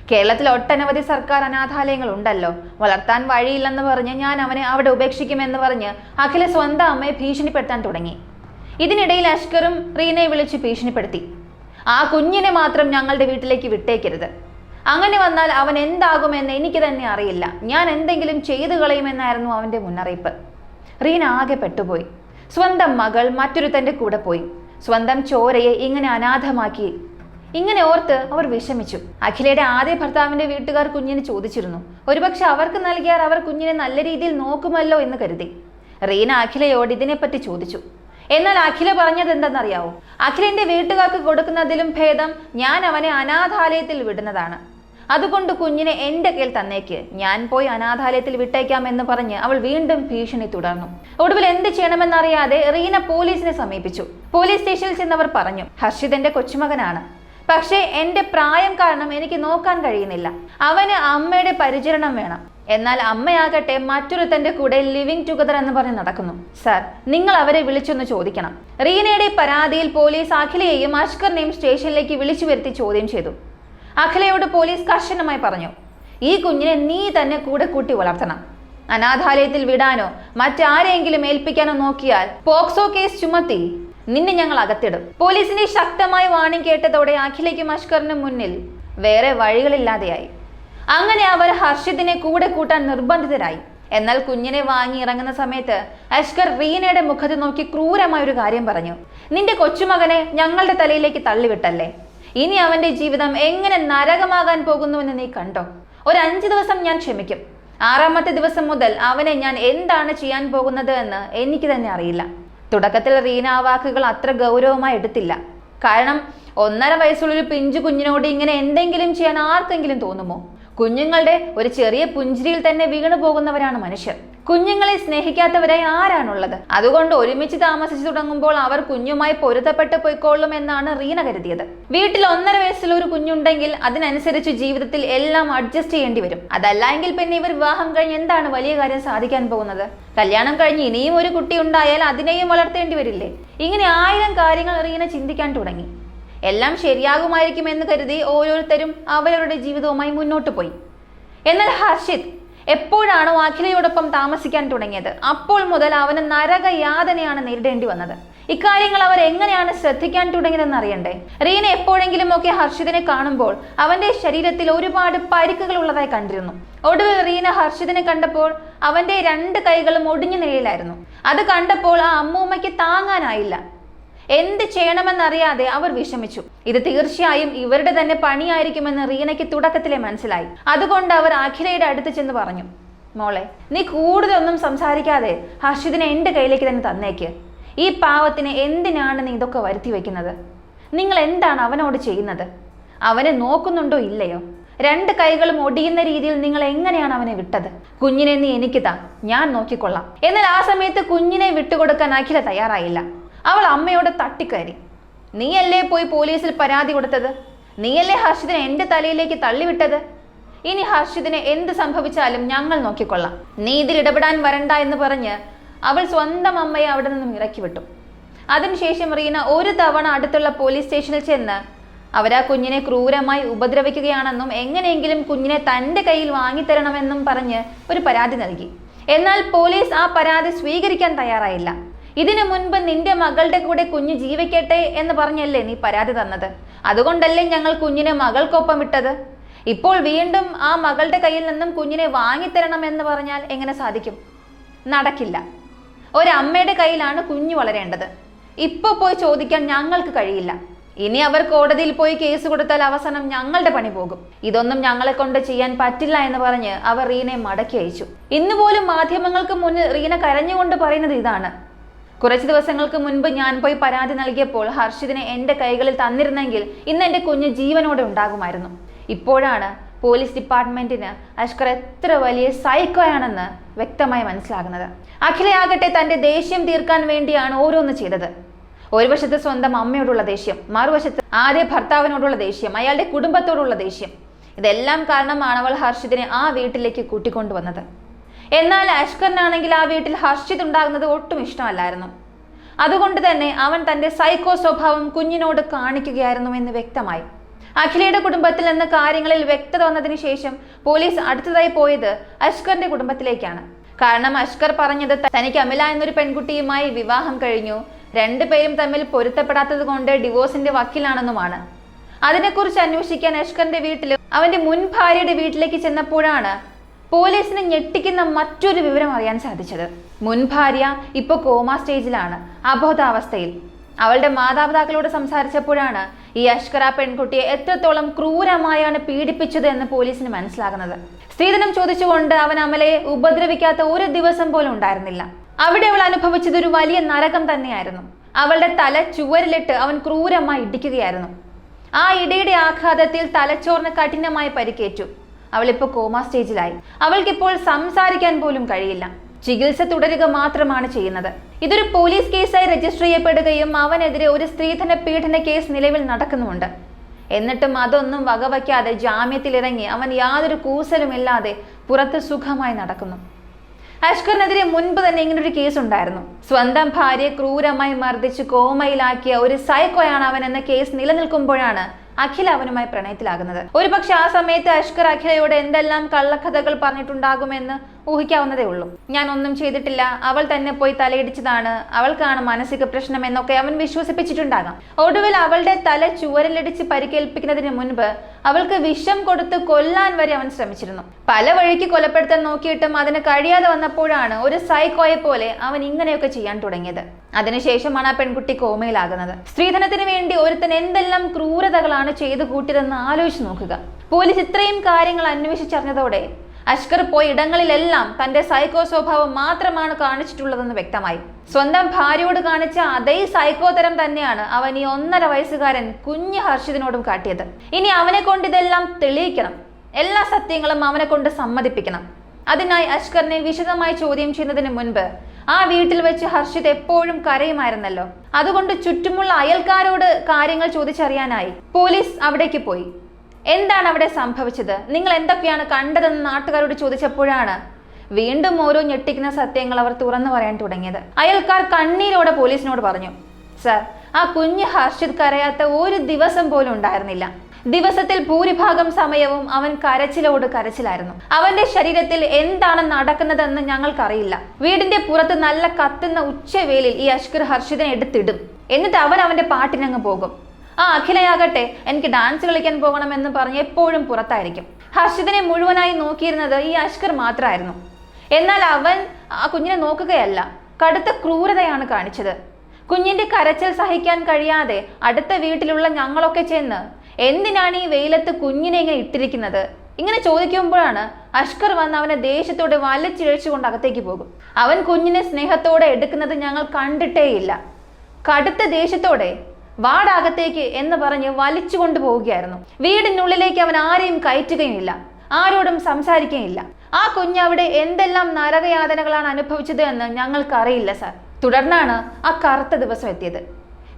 കേരളത്തിൽ ഒട്ടനവധി സർക്കാർ അനാഥാലയങ്ങൾ ഉണ്ടല്ലോ. വളർത്താൻ വഴിയില്ലെന്ന് പറഞ്ഞ് ഞാൻ അവനെ അവിടെ ഉപേക്ഷിക്കുമെന്ന് പറഞ്ഞ് അഖില സ്വന്തം അമ്മയെ ഭീഷണിപ്പെടുത്താൻ തുടങ്ങി. ഇതിനിടയിൽ അഷ്കറും റീനയെ വിളിച്ച് ഭീഷണിപ്പെടുത്തി. ആ കുഞ്ഞിനെ മാത്രം ഞങ്ങളുടെ വീട്ടിലേക്ക് വിട്ടേക്കരുത്. അങ്ങനെ വന്നാൽ അവൻ എന്താകുമെന്ന് എനിക്ക് തന്നെ അറിയില്ല. ഞാൻ എന്തെങ്കിലും ചെയ്തു കളയുമെന്നായിരുന്നു അവൻ്റെ മുന്നറിയിപ്പ്. റീന ആകെ പെട്ടുപോയി. സ്വന്തം മകൾ മറ്റൊരുത്തൻ്റെ കൂടെ പോയി. സ്വന്തം ചോരയെ ഇങ്ങനെ അനാഥമാക്കി. ഇങ്ങനെ ഓർത്ത് അവർ വിഷമിച്ചു. അഖിലയുടെ ആദ്യ ഭർത്താവിന്റെ വീട്ടുകാർ കുഞ്ഞിന് ചോദിച്ചിരുന്നു. ഒരുപക്ഷെ അവർക്ക് നൽകിയാൽ അവർ കുഞ്ഞിനെ നല്ല രീതിയിൽ നോക്കുമല്ലോ എന്ന് കരുതി. റീന അഖിലയോട് ഇതിനെപ്പറ്റി ചോദിച്ചു. എന്നാൽ അഖില പറഞ്ഞത് എന്തെന്നറിയാവോ? അഖിലിന്റെ വീട്ടുകാർക്ക് കൊടുക്കുന്നതിലും ഭേദം ഞാൻ അവനെ അനാഥാലയത്തിൽ വിടുന്നതാണ്. അതുകൊണ്ട് കുഞ്ഞിനെ എൻ്റെ കയ്യിൽ തന്നേക്ക്, ഞാൻ പോയി അനാഥാലയത്തിൽ വിട്ടേക്കാം എന്ന് പറഞ്ഞ് അവൾ വീണ്ടും ഭീഷണി തുടർന്നു. ഒടുവിൽ എന്ത് ചെയ്യണമെന്നറിയാതെ റീന പോലീസിനെ സമീപിച്ചു. പോലീസ് സ്റ്റേഷനിൽ ചെന്നവർ പറഞ്ഞു, ഹർഷിത് എൻ്റെ കൊച്ചുമകനാണ്. പക്ഷേ എൻ്റെ പ്രായം കാരണം എനിക്ക് നോക്കാൻ കഴിയുന്നില്ല. അവന് അമ്മയുടെ പരിചരണം വേണം. എന്നാൽ അമ്മയാകട്ടെ മറ്റൊരുത്തന്റെ കൂടെ ലിവിങ് ടുഗദർ എന്ന് പറഞ്ഞ് നടക്കുന്നു. സാർ, നിങ്ങൾ അവരെ വിളിച്ചൊന്ന് ചോദിക്കണം. റീനയുടെ പരാതിയിൽ പോലീസ് അഖിലയെയും അഷ്കറിനെയും സ്റ്റേഷനിലേക്ക് വിളിച്ചു വരുത്തി ചോദ്യം ചെയ്തു. അഖിലയോട് പോലീസ് കർശനമായി പറഞ്ഞു, ഈ കുഞ്ഞിനെ നീ തന്നെ കൂടെ കൂട്ടി വളർത്തണം. അനാഥാലയത്തിൽ വിടാനോ മറ്റാരെങ്കിലും ഏൽപ്പിക്കാനോ നോക്കിയാൽ പോക്സോ കേസ് ചുമത്തി നിന്നെ ഞങ്ങൾ അകത്തിടും. പോലീസിന്റെ ശക്തമായ വാണിംഗ് കേട്ടതോടെ അഖിലയ്ക്കും അഷ്കറിനും മുന്നിൽ വേറെ വഴികളില്ലാതെയായി. അങ്ങനെ അവർ ഹർഷിതിനെ കൂടെ കൂട്ടാൻ നിർബന്ധിതരായി. എന്നാൽ കുഞ്ഞിനെ വാങ്ങി ഇറങ്ങുന്ന സമയത്ത് അഷ്കർ റീനയുടെ മുഖത്ത് നോക്കി ക്രൂരമായ ഒരു കാര്യം പറഞ്ഞു. നിന്റെ കൊച്ചുമകനെ ഞങ്ങളുടെ തലയിലേക്ക് തള്ളിവിട്ടല്ലേ? ഇനി അവന്റെ ജീവിതം എങ്ങനെ നരകമാകാൻ പോകുന്നുവെന്ന് നീ കണ്ടോ? ഒരു 5 ദിവസം ഞാൻ ക്ഷമിക്കും. 6ാമത്തെ ദിവസം മുതൽ അവനെ ഞാൻ എന്താണ് ചെയ്യാൻ പോകുന്നത് എന്ന് എനിക്ക് തന്നെ അറിയില്ല. തുടക്കത്തിൽ റീന ആ വാക്കുകൾ അത്ര ഗൗരവമായി എടുത്തില്ല. കാരണം 1.5 വയസ്സുള്ളൊരു പിഞ്ചു കുഞ്ഞിനോട് ഇങ്ങനെ എന്തെങ്കിലും ചെയ്യാൻ ആർക്കെങ്കിലും തോന്നുമോ? കുഞ്ഞുങ്ങളുടെ ഒരു ചെറിയ പുഞ്ചിരിയിൽ തന്നെ വീണു പോകുന്നവരാണ് മനുഷ്യർ. കുഞ്ഞുങ്ങളെ സ്നേഹിക്കാത്തവരായി ആരാണുള്ളത്? അതുകൊണ്ട് ഒരുമിച്ച് താമസിച്ചു തുടങ്ങുമ്പോൾ അവർ കുഞ്ഞുമായി പൊരുത്തപ്പെട്ട് പോയിക്കൊള്ളും എന്നാണ് റീന കരുതിയത്. വീട്ടിൽ 1.5 വയസ്സുള്ള ഒരു കുഞ്ഞുണ്ടെങ്കിൽ അതിനനുസരിച്ച് ജീവിതത്തിൽ എല്ലാം അഡ്ജസ്റ്റ് ചെയ്യേണ്ടി വരും. അതല്ല എങ്കിൽ പിന്നെ ഇവർ വിവാഹം കഴിഞ്ഞ് എന്താണ് വലിയ കാര്യം സാധിക്കാൻ പോകുന്നത്? കല്യാണം കഴിഞ്ഞ് ഇനിയും ഒരു കുട്ടി ഉണ്ടായാൽ അതിനെയും വളർത്തേണ്ടി വരില്ലേ? ഇങ്ങനെ 1000 കാര്യങ്ങൾ റീന ചിന്തിക്കാൻ തുടങ്ങി. എല്ലാം ശരിയാകുമായിരിക്കുമെന്ന് കരുതി ഓരോരുത്തരും അവരവരുടെ ജീവിതവുമായി മുന്നോട്ട് പോയി. എന്നാൽ ഹർഷിത് എപ്പോഴാണോ അഖിലയോടൊപ്പം താമസിക്കാൻ തുടങ്ങിയത് അപ്പോൾ മുതൽ അവന് നരകയാതനയാണ് നേരിടേണ്ടി വന്നത്. ഇക്കാര്യങ്ങൾ അവർ എങ്ങനെയാണ് ശ്രദ്ധിക്കാൻ തുടങ്ങിയതെന്ന് അറിയണ്ടേ? റീന എപ്പോഴെങ്കിലും ഒക്കെ ഹർഷിതിനെ കാണുമ്പോൾ അവന്റെ ശരീരത്തിൽ ഒരുപാട് പരിക്കുകൾ ഉള്ളതായി കണ്ടിരുന്നു. ഒടുവിൽ റീന ഹർഷിതിനെ കണ്ടപ്പോൾ അവന്റെ 2 കൈകളും ഒടിഞ്ഞ നിലയിലായിരുന്നു. അത് കണ്ടപ്പോൾ ആ അമ്മൂമ്മയ്ക്ക് താങ്ങാനായില്ല. എന്ത് ചെയ്യണമെന്നറിയാതെ അവർ വിഷമിച്ചു. ഇത് തീർച്ചയായും ഇവരുടെ തന്നെ പണിയായിരിക്കുമെന്ന് റീനയ്ക്ക് തുടക്കത്തിലെ മനസ്സിലായി. അതുകൊണ്ട് അവർ അഖിലയുടെ അടുത്ത് ചെന്ന് പറഞ്ഞു, മോളെ, നീ കൂടുതലൊന്നും സംസാരിക്കാതെ ഹർഷിതിനെ എൻ്റെ കയ്യിലേക്ക് തന്നെ തന്നേക്ക്. ഈ പാവത്തിന് എന്തിനാണ് നീ ഇതൊക്കെ വരുത്തി വെക്കുന്നത്? നിങ്ങൾ എന്താണ് അവനോട് ചെയ്യുന്നത്? അവനെ നോക്കുന്നുണ്ടോ ഇല്ലയോ? 2 കൈകളും ഒടിയുന്ന രീതിയിൽ നിങ്ങൾ എങ്ങനെയാണ് അവനെ വിട്ടത്? കുഞ്ഞിനെ നീ എനിക്ക് താ, ഞാൻ നോക്കിക്കൊള്ളാം. എന്നാൽ ആ സമയത്ത് കുഞ്ഞിനെ വിട്ടുകൊടുക്കാൻ അഖില തയ്യാറായില്ല. അവൾ അമ്മയോട് തട്ടിക്കയറി. നീയല്ലേ പോയി പോലീസിൽ പരാതി കൊടുത്തത്? നീയല്ലേ ഹർഷിതിനെ എൻ്റെ തലയിലേക്ക് തള്ളിവിട്ടത്? ഇനി ഹർഷിതിനെ എന്ത് സംഭവിച്ചാലും ഞങ്ങൾ നോക്കിക്കൊള്ളാം. നീ ഇതിൽ ഇടപെടാൻ വരണ്ട എന്ന് പറഞ്ഞ് അവൾ സ്വന്തം അമ്മയെ അവിടെ നിന്നും ഇറക്കി വിട്ടു. അതിനുശേഷം റീന ഒരു തവണ അടുത്തുള്ള പോലീസ് സ്റ്റേഷനിൽ ചെന്ന് അവരാ കുഞ്ഞിനെ ക്രൂരമായി ഉപദ്രവിക്കുകയാണെന്നും എങ്ങനെയെങ്കിലും കുഞ്ഞിനെ തൻ്റെ കയ്യിൽ വാങ്ങിത്തരണമെന്നും പറഞ്ഞ് ഒരു പരാതി നൽകി. എന്നാൽ പോലീസ് ആ പരാതി സ്വീകരിക്കാൻ തയ്യാറായില്ല. ഇതിനു മുൻപ് നിന്റെ മകളുടെ കൂടെ കുഞ്ഞ് ജീവിക്കട്ടെ എന്ന് പറഞ്ഞല്ലേ നീ പരാതി തന്നത്? അതുകൊണ്ടല്ലേ ഞങ്ങൾ കുഞ്ഞിനെ മകൾക്കൊപ്പം വിട്ടത്? ഇപ്പോൾ വീണ്ടും ആ മകളുടെ കയ്യിൽ നിന്നും കുഞ്ഞിനെ വാങ്ങിത്തരണം എന്ന് പറഞ്ഞാൽ എങ്ങനെ സാധിക്കും? നടക്കില്ല. ഒരമ്മയുടെ കയ്യിലാണ് കുഞ്ഞ് വളരേണ്ടത്. ഇപ്പൊ പോയി ചോദിക്കാൻ ഞങ്ങൾക്ക് കഴിയില്ല. ഇനി അവർ കോടതിയിൽ പോയി കേസ് കൊടുത്താൽ അവസാനം ഞങ്ങളുടെ പണി പോകും. ഇതൊന്നും ഞങ്ങളെ കൊണ്ട് ചെയ്യാൻ പറ്റില്ല എന്ന് പറഞ്ഞ് അവർ റീനയെ മടക്കി അയച്ചു. ഇന്ന് പോലും മാധ്യമങ്ങൾക്ക് മുന്നിൽ റീന കരഞ്ഞുകൊണ്ട് പറയുന്നത് ഇതാണ്: കുറച്ച് ദിവസങ്ങൾക്ക് മുൻപ് ഞാൻ പോയി പരാതി നൽകിയപ്പോൾ ഹർഷിതിനെ എന്റെ കൈകളിൽ തന്നിരുന്നെങ്കിൽ ഇന്ന് എന്റെ കുഞ്ഞ് ജീവനോടെ ഉണ്ടാകുമായിരുന്നു. ഇപ്പോഴാണ് പോലീസ് ഡിപ്പാർട്ട്മെന്റിന് അഷ്കർ എത്ര വലിയ സൈക്കോയാണെന്ന് വ്യക്തമായി മനസ്സിലാകുന്നത്. അഖിലയാകട്ടെ തന്റെ ദേഷ്യം തീർക്കാൻ വേണ്ടിയാണ് ഓരോന്ന് ചെയ്തത്. ഒരു വശത്ത് സ്വന്തം അമ്മയോടുള്ള ദേഷ്യം, മറുവശത്ത് ആദ്യ ഭർത്താവിനോടുള്ള ദേഷ്യം, അയാളുടെ കുടുംബത്തോടുള്ള ദേഷ്യം. ഇതെല്ലാം കാരണമാണ് അവൾ ഹർഷിതിനെ ആ വീട്ടിലേക്ക് കൂട്ടിക്കൊണ്ടുവന്നത്. എന്നാൽ അഷ്കറിനാണെങ്കിൽ ആ വീട്ടിൽ ഹർഷിത് ഉണ്ടാകുന്നത് ഒട്ടും ഇഷ്ടമല്ലായിരുന്നു. അതുകൊണ്ട് തന്നെ അവൻ തന്റെ സൈക്കോ സ്വഭാവം കുഞ്ഞിനോട് കാണിക്കുകയായിരുന്നു എന്ന് വ്യക്തമായി. അഖിലയുടെ കുടുംബത്തിൽ നിന്ന് കാര്യങ്ങളിൽ വ്യക്തത വന്നതിന് ശേഷം പോലീസ് അടുത്തതായി പോയത് അഷ്കറിന്റെ കുടുംബത്തിലേക്കാണ്. കാരണം അഷ്കർ പറഞ്ഞത് തനിക്ക് അമില എന്നൊരു പെൺകുട്ടിയുമായി വിവാഹം കഴിഞ്ഞു, രണ്ടുപേരും തമ്മിൽ പൊരുത്തപ്പെടാത്തത് കൊണ്ട് ഡിവോഴ്സിന്റെ വക്കീലാണെന്നുമാണ്. അതിനെക്കുറിച്ച് അന്വേഷിക്കാൻ അഷ്കറിന്റെ വീട്ടിലും അവന്റെ മുൻ ഭാര്യയുടെ വീട്ടിലേക്ക് ചെന്നപ്പോഴാണ് പോലീസിനെ ഞെട്ടിക്കുന്ന മറ്റൊരു വിവരം അറിയാൻ സാധിച്ചത്. മുൻ ഭാര്യ ഇപ്പോൾ കോമ സ്റ്റേജിലാണ്, അബോധാവസ്ഥയിൽ. അവളുടെ മാതാപിതാക്കളോട് സംസാരിച്ചപ്പോഴാണ് ഈ അഷ്കർ ആ പെൺകുട്ടിയെ എത്രത്തോളം ക്രൂരമായാണ് പീഡിപ്പിച്ചത് എന്ന് പോലീസിന് മനസ്സിലാകുന്നത്. സ്ത്രീധനം ചോദിച്ചുകൊണ്ട് അവൻ അമലയെ ഉപദ്രവിക്കാത്ത ഒരു ദിവസം പോലും ഉണ്ടായിരുന്നില്ല. അവിടെ അവൾ അനുഭവിച്ചത് ഒരു വലിയ നരകം തന്നെയായിരുന്നു. അവളുടെ തല ചുവരിലിട്ട് അവൻ ക്രൂരമായി ഇടിക്കുകയായിരുന്നു. ആ ഇടിയുടെ ആഘാതത്തിൽ തലച്ചോറിന് കഠിനമായി പരിക്കേറ്റു. അവളിപ്പോൾ കോമ സ്റ്റേജിലായി. അവൾക്കിപ്പോൾ സംസാരിക്കാൻ പോലും കഴിയില്ല. ചികിത്സ തുടരുക മാത്രമാണ് ചെയ്യുന്നത്. ഇതൊരു പോലീസ് കേസായി രജിസ്റ്റർ ചെയ്യപ്പെടുകയും അവനെതിരെ ഒരു സ്ത്രീധന പീഡന കേസ് നിലവിൽ നടക്കുന്നുമുണ്ട്. എന്നിട്ടും അതൊന്നും വകവയ്ക്കാതെ ജാമ്യത്തിലിറങ്ങി അവൻ യാതൊരു കൂസലുമില്ലാതെ പുറത്ത് സുഖമായി നടക്കുന്നു. അഷ്കറിനെതിരെ മുൻപ് തന്നെ ഇങ്ങനൊരു കേസ് ഉണ്ടായിരുന്നു. സ്വന്തം ഭാര്യയെ ക്രൂരമായി മർദ്ദിച്ച് കോമയിലാക്കിയ ഒരു സൈക്കോയാണ് അവൻ എന്ന കേസ് നിലനിൽക്കുമ്പോഴാണ് അഖില അവനുമായി പ്രണയത്തിലാകുന്നത്. ഒരുപക്ഷെ ആ സമയത്ത് അഷ്കർ അഖിലയോട് എന്തെല്ലാം കള്ളക്കഥകൾ പറഞ്ഞിട്ടുണ്ടാകുമെന്ന് ഊഹിക്കാവുന്നതേ ഉള്ളൂ. ഞാൻ ഒന്നും ചെയ്തിട്ടില്ല, അവൾ തന്നെ പോയി തലയിടിച്ചതാണ്, അവൾക്കാണ് മാനസിക പ്രശ്നം എന്നൊക്കെ അവൻ വിശ്വസിപ്പിച്ചിട്ടുണ്ടാകാം. ഒടുവിൽ അവളുടെ തല ചുവരിലിടിച്ച് പരിക്കേൽപ്പിക്കുന്നതിന് മുൻപ് അവൾക്ക് വിഷം കൊടുത്ത് കൊല്ലാൻ വരെ അവൻ ശ്രമിച്ചിരുന്നു. പല വഴിക്ക് കൊലപ്പെടുത്താൻ നോക്കിയിട്ടും അതിന് കഴിയാതെ വന്നപ്പോഴാണ് ഒരു സൈക്കോയെ പോലെ അവൻ ഇങ്ങനെയൊക്കെ ചെയ്യാൻ തുടങ്ങിയത്. അതിനുശേഷമാണ് ആ പെൺകുട്ടി കോമയിലാകുന്നത്. സ്ത്രീധനത്തിന് വേണ്ടി ഒരുത്തൻ എന്തെല്ലാം ക്രൂരതകളാണ് ചെയ്തു കൂട്ടിയതെന്ന് ആലോചിച്ച് നോക്കുക. പോലീസ് ഇത്രയും കാര്യങ്ങൾ അന്വേഷിച്ചറിഞ്ഞതോടെ അഷ്കർ പോയ ഇടങ്ങളിലെല്ലാം തന്റെ സൈക്കോ സ്വഭാവം മാത്രമാണ് കാണിച്ചിട്ടുള്ളതെന്ന് വ്യക്തമായി. സ്വന്തം ഭാര്യയോട് കാണിച്ച അതേ സൈക്കോ തരം തന്നെയാണ് അവൻ ഈ 1.5 വയസ്സുകാരൻ കുഞ്ഞ് ഹർഷിതിനോടും കാട്ടിയത്. ഇനി അവനെ കൊണ്ട് ഇതെല്ലാം തെളിയിക്കണം. എല്ലാ സത്യങ്ങളും അവനെ കൊണ്ട് സമ്മതിപ്പിക്കണം. അതിനായി അഷ്കറിനെ വിശദമായി ചോദ്യം ചെയ്യുന്നതിന് മുൻപ് ആ വീട്ടിൽ വെച്ച് ഹർഷിത് എപ്പോഴും കരയുമായിരുന്നല്ലോ. അതുകൊണ്ട് ചുറ്റുമുള്ള അയൽക്കാരോട് കാര്യങ്ങൾ ചോദിച്ചറിയാനായി പോലീസ് അവിടേക്ക് പോയി. എന്താണ് അവിടെ സംഭവിച്ചത്, നിങ്ങൾ എന്തൊക്കെയാണ് കണ്ടതെന്ന് നാട്ടുകാരോട് ചോദിച്ചപ്പോഴാണ് വീണ്ടും ഓരോ ഞെട്ടിക്കുന്ന സത്യങ്ങൾ അവർ തുറന്നു പറയാൻ തുടങ്ങിയത്. അയൽക്കാർ കണ്ണീരോടെ പോലീസിനോട് പറഞ്ഞു, സർ, ആ കുഞ്ഞ് ഹർഷിത് കരയാത്ത ഒരു ദിവസം പോലും ഉണ്ടായിരുന്നില്ല. ദിവസത്തിൽ ഭൂരിഭാഗം സമയവും അവൻ കരച്ചിലോട് കരച്ചിലായിരുന്നു. അവന്റെ ശരീരത്തിൽ എന്താണ് നടക്കുന്നതെന്ന് ഞങ്ങൾക്കറിയില്ല. വീടിന്റെ പുറത്ത് നല്ല കത്തുന്ന ഉച്ചവേലിൽ ഈ അഷ്കർ ഹർഷിതിനെ എടുത്തിടും. എന്നിട്ട് അവൻ അവന്റെ പാട്ടിനങ്ങ് പോകും. ആ അഖിലയാകട്ടെ എനിക്ക് ഡാൻസ് കളിക്കാൻ പോകണമെന്ന് പറഞ്ഞ് എപ്പോഴും പുറത്തായിരിക്കും. ഹർഷിതിനെ മുഴുവനായി നോക്കിയിരുന്നത് ഈ അഷ്കർ മാത്രമായിരുന്നു. എന്നാൽ അവൻ ആ കുഞ്ഞിനെ നോക്കുകയല്ല, കടുത്ത ക്രൂരതയാണ് കാണിച്ചത്. കുഞ്ഞിന്റെ കരച്ചിൽ സഹിക്കാൻ കഴിയാതെ അടുത്ത വീട്ടിലുള്ള ഞങ്ങളൊക്കെ ചെന്ന് എന്തിനാണ് ഈ വെയിലത്ത് കുഞ്ഞിനെ ഇങ്ങനെ ഇട്ടിരിക്കുന്നത് ഇങ്ങനെ ചോദിക്കുമ്പോഴാണ് അഷ്കർ വന്ന് അവനെ ദേഷ്യത്തോടെ വലിച്ചിഴച്ചുകൊണ്ട് അകത്തേക്ക് പോകും. അവൻ കുഞ്ഞിനെ സ്നേഹത്തോടെ എടുക്കുന്നത് ഞങ്ങൾ കണ്ടിട്ടേയില്ല. കടുത്ത ദേഷ്യത്തോടെ വാടകത്തേക്ക് എന്ന് പറഞ്ഞ് വലിച്ചു കൊണ്ടുപോവുകയായിരുന്നു. വീടിനുള്ളിലേക്ക് അവൻ ആരെയും കയറ്റുകയുമില്ല, ആരോടും സംസാരിക്കുകയില്ല. ആ കുഞ്ഞവിടെ എന്തെല്ലാം നരകയാതനകളാണ് അനുഭവിച്ചത് എന്ന് ഞങ്ങൾക്കറിയില്ല സാർ. തുടർന്നാണ് ആ കറുത്ത ദിവസം എത്തിയത്.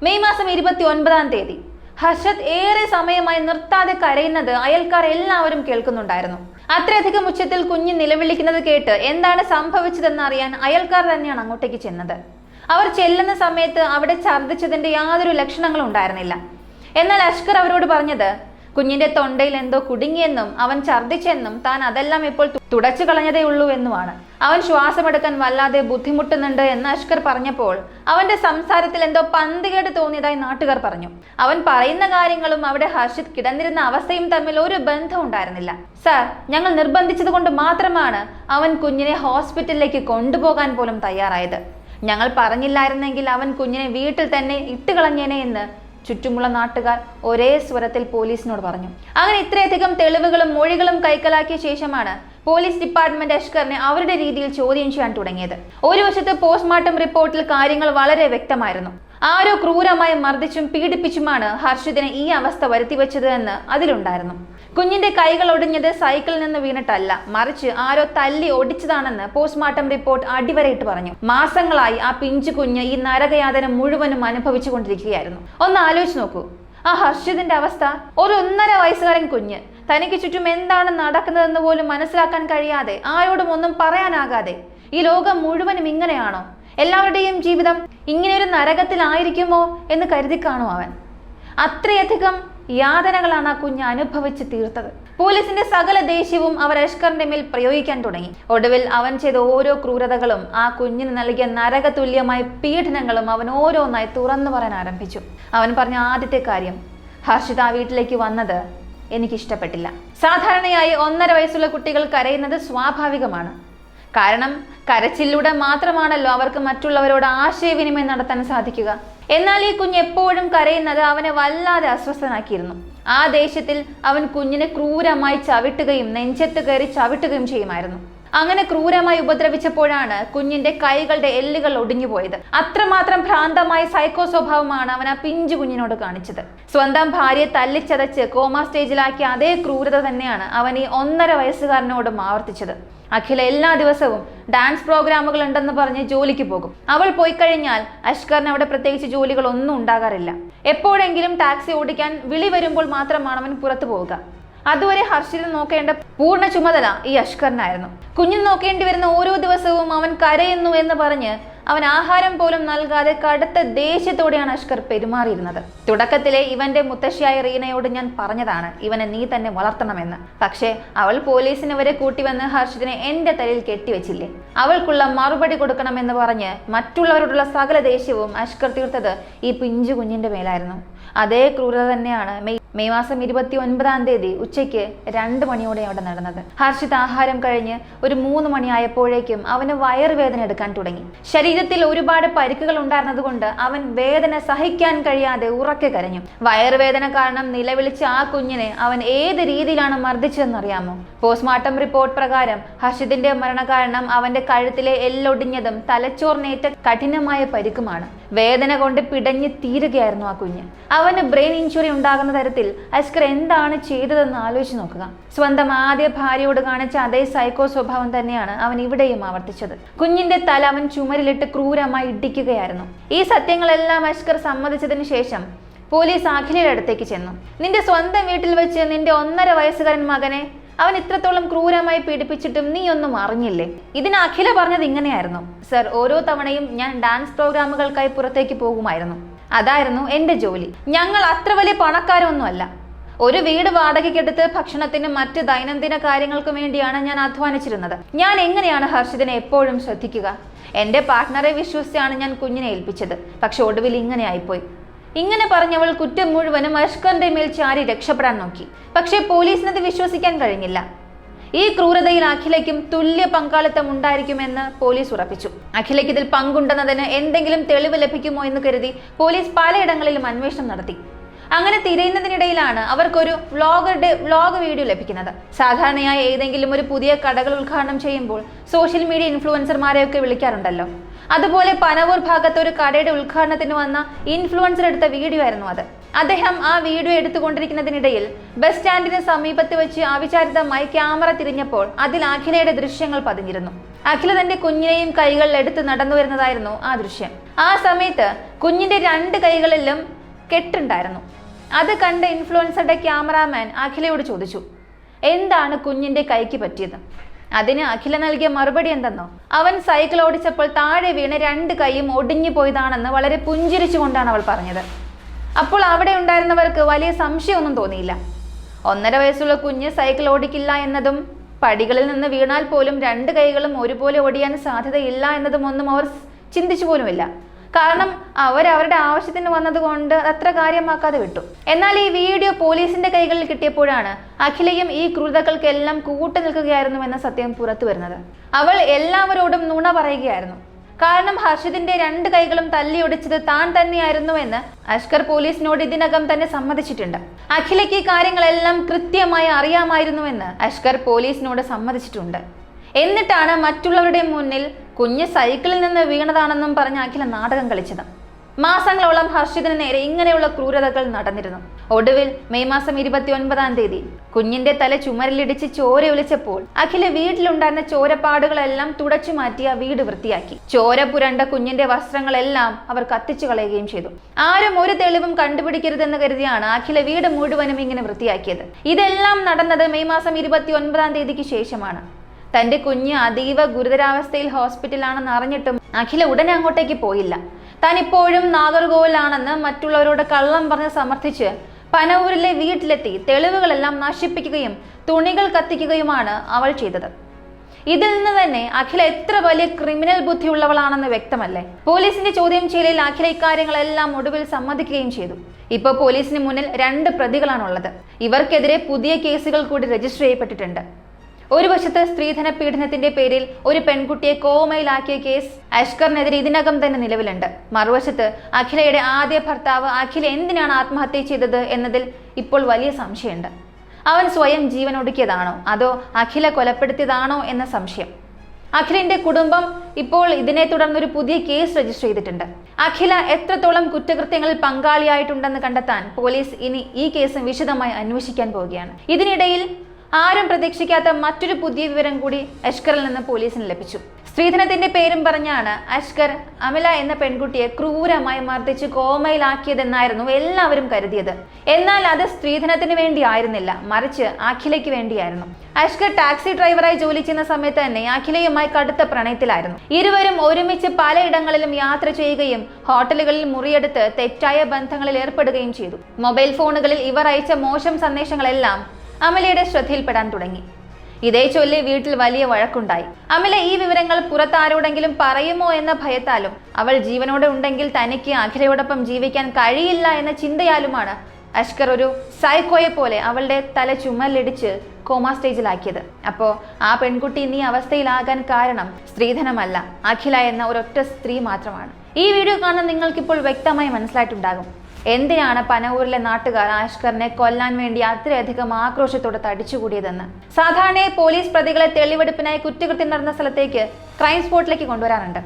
മെയ് മാസം 29-ാം തീയതി ഹർഷത് ഏറെ സമയമായി നിർത്താതെ കരയുന്നത് അയൽക്കാർ എല്ലാവരും കേൾക്കുന്നുണ്ടായിരുന്നു. അത്രയധികം ഉച്ചത്തിൽ കുഞ്ഞ് നിലവിളിക്കുന്നത് കേട്ട് എന്താണ് സംഭവിച്ചതെന്ന് അറിയാൻ അയൽക്കാർ തന്നെയാണ് അങ്ങോട്ടേക്ക് ചെന്നത്. അവർ ചെല്ലുന്ന സമയത്ത് അവിടെ ഛർദ്ദിച്ചതിന്റെ യാതൊരു ലക്ഷണങ്ങളും ഉണ്ടായിരുന്നില്ല. എന്നാൽ അഷ്കർ അവരോട് പറഞ്ഞത് കുഞ്ഞിന്റെ തൊണ്ടയിൽ എന്തോ കുടുങ്ങിയെന്നും അവൻ ഛർദ്ദിച്ചെന്നും താൻ അതെല്ലാം ഇപ്പോൾ തുടച്ചു കളഞ്ഞതേ ഉള്ളൂ എന്നുമാണ്. അവൻ ശ്വാസമെടുക്കാൻ വല്ലാതെ ബുദ്ധിമുട്ടുന്നുണ്ട് എന്ന് അഷ്കർ പറഞ്ഞപ്പോൾ അവന്റെ സംസാരത്തിൽ എന്തോ പന്തികേട് തോന്നിയതായി നാട്ടുകാർ പറഞ്ഞു. അവൻ പറയുന്ന കാര്യങ്ങളും അവിടെ ഹർഷിത് കിടന്നിരുന്ന അവസ്ഥയും തമ്മിൽ ഒരു ബന്ധം ഉണ്ടായിരുന്നില്ല. സാർ, ഞങ്ങൾ നിർബന്ധിച്ചത് കൊണ്ട് മാത്രമാണ് അവൻ കുഞ്ഞിനെ ഹോസ്പിറ്റലിലേക്ക് കൊണ്ടുപോകാൻ പോലും തയ്യാറായത്. ഞങ്ങൾ പറഞ്ഞില്ലായിരുന്നെങ്കിൽ അവൻ കുഞ്ഞിനെ വീട്ടിൽ തന്നെ ഇട്ടുകളഞ്ഞേനെ എന്ന് ചുറ്റുമുള്ള നാട്ടുകാർ ഒരേ സ്വരത്തിൽ പോലീസിനോട് പറഞ്ഞു. അങ്ങനെ ഇത്രയധികം തെളിവുകളും മൊഴികളും കൈക്കലാക്കിയ ശേഷമാണ് പോലീസ് ഡിപ്പാർട്ട്മെന്റ് അഷ്കറിനെ അവരുടെ രീതിയിൽ ചോദ്യം ചെയ്യാൻ തുടങ്ങിയത്. ഒരു വശത്ത് പോസ്റ്റ്മോർട്ടം റിപ്പോർട്ടിൽ കാര്യങ്ങൾ വളരെ വ്യക്തമായിരുന്നു. ആരോ ക്രൂരമായി മർദ്ദിച്ചും പീഡിപ്പിച്ചുമാണ് ഹർഷിതിനെ ഈ അവസ്ഥ വരുത്തിവെച്ചത് എന്ന് അതിലുണ്ടായിരുന്നു. കുഞ്ഞിന്റെ കൈകൾ ഒടിഞ്ഞത് സൈക്കിളിൽ നിന്ന് വീണിട്ടല്ല, മറിച്ച് ആരോ തല്ലി ഒടിച്ചതാണെന്ന് പോസ്റ്റ്മോർട്ടം റിപ്പോർട്ട് അടിവരയിട്ട് പറഞ്ഞു. മാസങ്ങളായി ആ പിഞ്ചു കുഞ്ഞ് ഈ നരകയാതന മുഴുവനും അനുഭവിച്ചു കൊണ്ടിരിക്കുകയായിരുന്നു. ഒന്ന് ആലോചിച്ച് നോക്കൂ, ആ ഹർഷിതിന്റെ അവസ്ഥ. ഒരു 1.5 വയസ്സുകാരൻ കുഞ്ഞ്, തനിക്ക് ചുറ്റും എന്താണ് നടക്കുന്നതെന്ന് പോലും മനസ്സിലാക്കാൻ കഴിയാതെ, ആരോടും ഒന്നും പറയാനാകാതെ, ഈ ലോകം മുഴുവനും ഇങ്ങനെയാണോ? എല്ലാവരുടെയും ജീവിതം ഇങ്ങനെയൊരു നരകത്തിലായിരിക്കുമോ എന്ന് കരുതി കാണും അവൻ. അത്രയധികം യാതനകളാണ് ആ കുഞ്ഞ് അനുഭവിച്ച് തീർത്തത്. പോലീസിന്റെ സകല ദേഷ്യവും അവർ അഷ്കറിന്റെ മേൽ പ്രയോഗിക്കാൻ തുടങ്ങി. ഒടുവിൽ അവൻ ചെയ്ത ഓരോ ക്രൂരതകളും, ആ കുഞ്ഞിന് നൽകിയ നരകതുല്യമായ പീഡനങ്ങളും അവൻ ഓരോന്നായി തുറന്നു പറയാൻ ആരംഭിച്ചു. അവൻ പറഞ്ഞ ആദ്യത്തെ കാര്യം, ഹർഷിത ആ വീട്ടിലേക്ക് വന്നത് എനിക്കിഷ്ടപ്പെട്ടില്ല. സാധാരണയായി 1.5 വയസ്സുള്ള കുട്ടികൾ കരയുന്നത് സ്വാഭാവികമാണ്. കാരണം കരച്ചിലൂടെ മാത്രമാണല്ലോ അവർക്ക് മറ്റുള്ളവരോട് ആശയവിനിമയം നടത്താൻ സാധിക്കുക. എന്നാൽ ഈ കുഞ്ഞ് എപ്പോഴും കരയുന്നത് അവനെ വല്ലാതെ അസ്വസ്ഥനാക്കിയിരുന്നു. ആ ദേഷ്യത്തിൽ അവൻ കുഞ്ഞിനെ ക്രൂരമായി ചവിട്ടുകയും നെഞ്ചത്ത് കയറി ചവിട്ടുകയും ചെയ്യുമായിരുന്നു. അങ്ങനെ ക്രൂരമായി ഉപദ്രവിച്ചപ്പോഴാണ് കുഞ്ഞിന്റെ കൈകളുടെ എല്ലുകൾ ഒടിഞ്ഞുപോയത്. അത്രമാത്രം ഭ്രാന്തമായ സൈക്കോ സ്വഭാവമാണ് അവൻ ആ പിഞ്ചു കുഞ്ഞിനോട് കാണിച്ചത്. സ്വന്തം ഭാര്യയെ തല്ലിച്ചതച്ച് കോമ സ്റ്റേജിലാക്കിയ അതേ ക്രൂരത തന്നെയാണ് അവൻ ഈ 1.5 വയസ്സുകാരനോടും ആവർത്തിച്ചത്. അഖില എല്ലാ ദിവസവും ഡാൻസ് പ്രോഗ്രാമുകൾ ഉണ്ടെന്ന് പറഞ്ഞ് ജോലിക്ക് പോകും. അവൾ പോയി കഴിഞ്ഞാൽ അഷ്കറിന് അവിടെ പ്രത്യേകിച്ച് ജോലികളൊന്നും ഉണ്ടാകാറില്ല. എപ്പോഴെങ്കിലും ടാക്സി ഓടിക്കാൻ വിളി വരുമ്പോൾ മാത്രമാണ് അവൻ പുറത്തു പോവുക. അതുവരെ ഹർഷിത നോക്കേണ്ട പൂർണ്ണ ചുമതല ഈ അഷ്കറിനായിരുന്നു. കുഞ്ഞിന് നോക്കേണ്ടി വരുന്ന ഓരോ ദിവസവും അവൻ കരയുന്നു എന്ന് പറഞ്ഞ് അവൻ ആഹാരം പോലും നൽകാതെ കടുത്ത ദേഷ്യത്തോടെയാണ് അഷ്കർ പെരുമാറിയിരുന്നത്. തുടക്കത്തിലെ ഇവന്റെ മുത്തശ്ശിയായ റീനയോട് ഞാൻ പറഞ്ഞതാണ് ഇവനെ നീ തന്നെ വളർത്തണമെന്ന്. പക്ഷേ അവൾ പോലീസിനെ വരെ കൂട്ടിവന്ന് ഹർഷിതിനെ എന്റെ തലയിൽ കെട്ടിവെച്ചില്ലേ. അവൾക്കുള്ള മറുപടി കൊടുക്കണമെന്ന് പറഞ്ഞ് മറ്റുള്ളവരോടുള്ള സകല ദേഷ്യവും അഷ്കർ തീർത്തത് ഈ പിഞ്ചു കുഞ്ഞിന്റെ മേലായിരുന്നു. അതേ ക്രൂരത തന്നെയാണ് മെയ് മാസം 29-ാം തീയതി ഉച്ചയ്ക്ക് 2 മണിയോടെ അവിടെ നടന്നത്. ഹർഷിത് ആഹാരം കഴിഞ്ഞ് ഒരു 3 മണിയായപ്പോഴേക്കും അവന് വയറുവേദന എടുക്കാൻ തുടങ്ങി. ശരീരത്തിൽ ഒരുപാട് പരിക്കുകൾ ഉണ്ടായിരുന്നതുകൊണ്ട് അവൻ വേദന സഹിക്കാൻ കഴിയാതെ ഉറക്കെ കരഞ്ഞു. വയറുവേദന കാരണം നിലവിളിച്ച ആ കുഞ്ഞിനെ അവൻ ഏത് രീതിയിലാണ് മർദ്ദിച്ചതെന്നറിയാമോ? പോസ്റ്റ്മോർട്ടം റിപ്പോർട്ട് പ്രകാരം ഹർഷിതിന്റെ മരണകാരണം അവന്റെ കഴുത്തിലെ എല്ലൊടിഞ്ഞതും തലച്ചോറിനേറ്റ കഠിനമായ പരിക്കുമാണ്. വേദന കൊണ്ട് പിടഞ്ഞ് തീരുകയായിരുന്നു ആ കുഞ്ഞ്. അവന് ബ്രെയിൻ ഇഞ്ചുറി ഉണ്ടാകുന്ന തരത്തിൽ അഷ്കർ എന്താണ് ചെയ്തതെന്ന് ആലോചിച്ച് നോക്കുക. സ്വന്തം ആദ്യ ഭാര്യയോട് കാണിച്ച അതേ സൈക്കോ സ്വഭാവം തന്നെയാണ് അവൻ ഇവിടെയും ആവർത്തിച്ചത്. കുഞ്ഞിന്റെ തല അവൻ ചുമരിലിട്ട് ക്രൂരമായി ഇടിക്കുകയായിരുന്നു. ഈ സത്യങ്ങളെല്ലാം അഷ്കർ സമ്മതിച്ചതിന് ശേഷം പോലീസ് അഖിലയുടെ അടുത്തേക്ക് ചെന്നു. നിന്റെ സ്വന്തം വീട്ടിൽ വെച്ച് നിന്റെ 1.5 വയസ്സുകാരൻ മകനെ അവൻ ഇത്രത്തോളം ക്രൂരമായി പീഡിപ്പിച്ചിട്ടും നീ ഒന്നും അറിഞ്ഞില്ലേ? ഇതിന് അഖില പറഞ്ഞത് ഇങ്ങനെയായിരുന്നു, സർ, ഓരോ തവണയും ഞാൻ ഡാൻസ് പ്രോഗ്രാമുകൾക്കായി പുറത്തേക്ക് പോകുമായിരുന്നു. അതായിരുന്നു എന്റെ ജോലി. ഞങ്ങൾ അത്ര വലിയ പണക്കാരൊന്നുമല്ല. ഒരു വീട് വാടകയ്ക്കെടുത്ത് ഭക്ഷണത്തിനും മറ്റ് ദൈനംദിന കാര്യങ്ങൾക്കും വേണ്ടിയാണ് ഞാൻ അധ്വാനിച്ചിരുന്നത്. ഞാൻ എങ്ങനെയാണ് ഹർഷിതിനെ എപ്പോഴും ശ്രദ്ധിക്കുക? എന്റെ പാർട്ട്ണറെ വിശ്വസിച്ചാണ് ഞാൻ കുഞ്ഞിനെ ഏൽപ്പിച്ചത്. പക്ഷെ ഒടുവിൽ ഇങ്ങനെ ആയിപ്പോയി. ഇങ്ങനെ പറഞ്ഞവൾ കുറ്റം മുഴുവനും അഷ്കറിന്റെ മേൽ ചാരി രക്ഷപ്പെടാൻ നോക്കി. പക്ഷേ പോലീസിനത് വിശ്വസിക്കാൻ കഴിഞ്ഞില്ല. ഈ ക്രൂരതയിൽ അഖിലയ്ക്കും തുല്യ പങ്കാളിത്തം ഉണ്ടായിരിക്കുമെന്ന് പോലീസ് ഉറപ്പിച്ചു. അഖിലയ്ക്ക് ഇതിൽ പങ്കുണ്ടെന്നതിന് എന്തെങ്കിലും തെളിവ് ലഭിക്കുമോ എന്ന് കരുതി പോലീസ് പലയിടങ്ങളിലും അന്വേഷണം നടത്തി. അങ്ങനെ തിരയുന്നതിനിടയിലാണ് അവർക്കൊരു വ്ളോഗറുടെ വ്ളോഗ് വീഡിയോ ലഭിക്കുന്നത്. സാധാരണയായി ഏതെങ്കിലും ഒരു പുതിയ കടകൾ ഉദ്ഘാടനം ചെയ്യുമ്പോൾ സോഷ്യൽ മീഡിയ ഇൻഫ്ലുവൻസർമാരെയൊക്കെ വിളിക്കാറുണ്ടല്ലോ. അതുപോലെ പനവൂർ ഭാഗത്ത് ഒരു കടയുടെ ഉദ്ഘാടനത്തിന് വന്ന ഇൻഫ്ലുവൻസർ എടുത്ത വീഡിയോ ആയിരുന്നു അത്. അദ്ദേഹം ആ വീഡിയോ എടുത്തുകൊണ്ടിരിക്കുന്നതിനിടയിൽ ബസ് സ്റ്റാൻഡിന് സമീപത്ത് വെച്ച് അവിചാരിതമായി ക്യാമറ തിരിഞ്ഞപ്പോൾ അതിൽ അഖിലയുടെ ദൃശ്യങ്ങൾ പതിഞ്ഞിരുന്നു. അഖില തന്റെ കുഞ്ഞിനെയും കൈകളിൽ എടുത്ത് നടന്നു വരുന്നതായിരുന്നു ആ ദൃശ്യം. ആ സമയത്ത് കുഞ്ഞിന്റെ 2 കൈകളിലും കെട്ടുണ്ടായിരുന്നു. അത് കണ്ട ഇൻഫ്ലുവൻസറുടെ ക്യാമറാമാൻ അഖിലയോട് ചോദിച്ചു, എന്താണ് കുഞ്ഞിന്റെ കൈക്ക് പറ്റിയത്? അതിന് അഖില നൽകിയ മറുപടി എന്തെന്നോ, അവൻ സൈക്കിൾ ഓടിച്ചപ്പോൾ താഴെ വീണ് 2 കൈയും ഒടിഞ്ഞു പോയതാണെന്ന് വളരെ പുഞ്ചിരിച്ചുകൊണ്ടാണ് അവൾ പറഞ്ഞത്. അപ്പോൾ അവിടെ ഉണ്ടായിരുന്നവർക്ക് വലിയ സംശയമൊന്നും തോന്നിയില്ല. 1.5 വയസ്സുള്ള കുഞ്ഞ് സൈക്കിൾ ഓടിക്കില്ല എന്നതും പടികളിൽ നിന്ന് വീണാൽ പോലും 2 കൈകളും ഒരുപോലെ ഓടിയാൻ സാധ്യതയില്ല എന്നതും ഒന്നും അവർ ചിന്തിച്ചു പോലുമില്ല. കാരണം അവരുടെ ആവശ്യത്തിന് വന്നതുകൊണ്ട് അത്ര കാര്യമാക്കാതെ വിട്ടു. എന്നാൽ ഈ വീഡിയോ പോലീസിന്റെ കൈകളിൽ കിട്ടിയപ്പോഴാണ് അഖിലയും ഈ ക്രൂരതകൾക്കെല്ലാം കൂട്ടു നിൽക്കുകയായിരുന്നു എന്ന സത്യം പുറത്തു വരുന്നത്. അവൾ എല്ലാവരോടും നുണ പറയുകയായിരുന്നു. കാരണം ഹർഷിതിന്റെ 2 കൈകളും തല്ലിയൊടിച്ചത് താൻ തന്നെയായിരുന്നുവെന്ന് അഷ്കർ പോലീസിനോട് ഇതിനകം തന്നെ സമ്മതിച്ചിട്ടുണ്ട്. അഖിലയ്ക്ക് ഈ കാര്യങ്ങളെല്ലാം കൃത്യമായി അറിയാമായിരുന്നുവെന്ന് അഷ്കർ പോലീസിനോട് സമ്മതിച്ചിട്ടുണ്ട്. എന്നിട്ടാണ് മറ്റുള്ളവരുടെ മുന്നിൽ കുഞ്ഞ് സൈക്കിളിൽ നിന്ന് വീണതാണെന്നും പറഞ്ഞ് അഖില നാടകം കളിച്ചത്. മാസങ്ങളോളം ഹർഷിതിന് നേരെ ഇങ്ങനെയുള്ള ക്രൂരതകൾ നടന്നിരുന്നു. ഒടുവിൽ മെയ് മാസം 29-ാം തീയതി കുഞ്ഞിന്റെ തല ചുമരിലിടിച്ച് ചോര ഒലിച്ചപ്പോൾ അഖില വീട്ടിലുണ്ടായിരുന്ന ചോരപ്പാടുകളെല്ലാം തുടച്ചു മാറ്റി ആ വീട് വൃത്തിയാക്കി. ചോര പുരണ്ട കുഞ്ഞിന്റെ വസ്ത്രങ്ങളെല്ലാം അവർ കത്തിച്ചു കളയുകയും ചെയ്തു. ആരും ഒരു തെളിവും കണ്ടുപിടിക്കരുതെന്ന് കരുതിയാണ് അഖില വീട് മുഴുവനും ഇങ്ങനെ വൃത്തിയാക്കിയത്. ഇതെല്ലാം നടന്നത് മെയ് മാസം 29-ാം തീയതിക്ക് ശേഷമാണ്. തന്റെ കുഞ്ഞ് അതീവ ഗുരുതരാവസ്ഥയിൽ ഹോസ്പിറ്റലാണെന്ന് അറിഞ്ഞിട്ടും അഖില ഉടനെ അങ്ങോട്ടേക്ക് പോയില്ല. താൻ ഇപ്പോഴും നാഗർകോവിലാണെന്ന് മറ്റുള്ളവരോട് കള്ളം പറഞ്ഞ് സമർത്ഥിച്ച് പനവൂരിലെ വീട്ടിലെത്തി തെളിവുകളെല്ലാം നശിപ്പിക്കുകയും തുണികൾ കത്തിക്കുകയുമാണ് അവൾ ചെയ്തത്. ഇതിൽ നിന്ന് തന്നെ അഖില എത്ര വലിയ ക്രിമിനൽ ബുദ്ധിയുള്ളവളാണെന്ന് വ്യക്തമല്ലേ? പോലീസിന്റെ ചോദ്യം ചെയ്യലിൽ അഖില ഇക്കാര്യങ്ങളെല്ലാം ഒടുവിൽ സമ്മതിക്കുകയും ചെയ്തു. ഇപ്പോൾ പോലീസിന് മുന്നിൽ 2 പ്രതികളാണുള്ളത്. ഇവർക്കെതിരെ പുതിയ കേസുകൾ കൂടി രജിസ്റ്റർ ചെയ്യപ്പെട്ടിട്ടുണ്ട്. ഒരു വശത്ത് സ്ത്രീധന പീഡനത്തിന്റെ പേരിൽ ഒരു പെൺകുട്ടിയെ കോമയിലാക്കിയ കേസ് അഷ്കറിനെതിരെ ഇതിനകം തന്നെ നിലവിലുണ്ട്. മറുവശത്ത് അഖിലയുടെ ആദ്യ ഭർത്താവ് അഖില എന്തിനാണ് ആത്മഹത്യ ചെയ്തത് എന്നതിൽ ഇപ്പോൾ വലിയ സംശയമുണ്ട്. അവൻ സ്വയം ജീവനൊടുക്കിയതാണോ അതോ അഖില കൊലപ്പെടുത്തിയതാണോ എന്ന സംശയം. അഖിലിന്റെ കുടുംബം ഇപ്പോൾ ഇതിനെ തുടർന്നൊരു പുതിയ കേസ് രജിസ്റ്റർ ചെയ്തിട്ടുണ്ട്. അഖില എത്രത്തോളം കുറ്റകൃത്യങ്ങളിൽ പങ്കാളിയായിട്ടുണ്ടെന്ന് കണ്ടെത്താൻ പോലീസ് ഇനി ഈ കേസ് വിശദമായി അന്വേഷിക്കാൻ പോവുകയാണ്. ഇതിനിടയിൽ ആരും പ്രതീക്ഷിക്കാത്ത മറ്റൊരു പുതിയ വിവരം കൂടി അഷ്കറിൽ നിന്ന് പോലീസിന് ലഭിച്ചു. സ്ത്രീധനത്തിന്റെ പേരും പറഞ്ഞാണ് അഷ്കർ അമല എന്ന പെൺകുട്ടിയെ ക്രൂരമായി മർദ്ദിച്ച് കോമയിലാക്കിയതെന്നായിരുന്നു എല്ലാവരും കരുതിയത്. എന്നാൽ അത് സ്ത്രീധനത്തിന് വേണ്ടിയായിരുന്നില്ല, മറിച്ച് അഖിലയ്ക്ക് വേണ്ടിയായിരുന്നു. അഷ്കർ ടാക്സി ഡ്രൈവറായി ജോലി ചെയ്യുന്ന സമയത്ത് തന്നെ അഖിലയുമായി കടുത്ത പ്രണയത്തിലായിരുന്നു. ഇരുവരും ഒരുമിച്ച് പലയിടങ്ങളിലും യാത്ര ചെയ്യുകയും ഹോട്ടലുകളിൽ മുറിയെടുത്ത് തെറ്റായ ബന്ധങ്ങളിൽ ഏർപ്പെടുകയും ചെയ്തു. മൊബൈൽ ഫോണുകളിൽ ഇവർ അയച്ച മോശം സന്ദേശങ്ങളെല്ലാം അമലയുടെ ശ്രദ്ധയിൽപ്പെടാൻ തുടങ്ങി. ഇതേ ചൊല്ലി വീട്ടിൽ വലിയ വഴക്കുണ്ടായി. അമല ഈ വിവരങ്ങൾ പുറത്താരോടെങ്കിലും പറയുമോ എന്ന ഭയത്താലും അവൾ ജീവനോടെ ഉണ്ടെങ്കിൽ തനിക്ക് അഖിലയോടൊപ്പം ജീവിക്കാൻ കഴിയില്ല എന്ന ചിന്തയാലുമാണ് അഷ്കർ ഒരു സൈക്കോയെ പോലെ അവളുടെ തല ചുമലിടിച്ച് കോമ സ്റ്റേജിലാക്കിയത്. അപ്പോ ആ പെൺകുട്ടി ഇനി അവസ്ഥയിലാകാൻ കാരണം സ്ത്രീധനമല്ല, അഖില എന്ന ഒരൊറ്റ സ്ത്രീ മാത്രമാണ്. ഈ വീഡിയോ കാണാൻ നിങ്ങൾക്കിപ്പോൾ വ്യക്തമായി മനസ്സിലായിട്ടുണ്ടാകും എന്തിനാണ് പനവൂരിലെ നാട്ടുകാർ അഷ്കറിനെ കൊല്ലാൻ വേണ്ടി അത്രയധികം ആക്രോശത്തോടെ തടിച്ചുകൂടിയതെന്ന്. സാധാരണ പോലീസ് പ്രതികളെ തെളിവെടുപ്പിനായി കുറ്റകൃത്യം നടന്ന സ്ഥലത്തേക്ക് ക്രൈം സ്പോട്ടിലേക്ക് കൊണ്ടുവരാറുണ്ട്.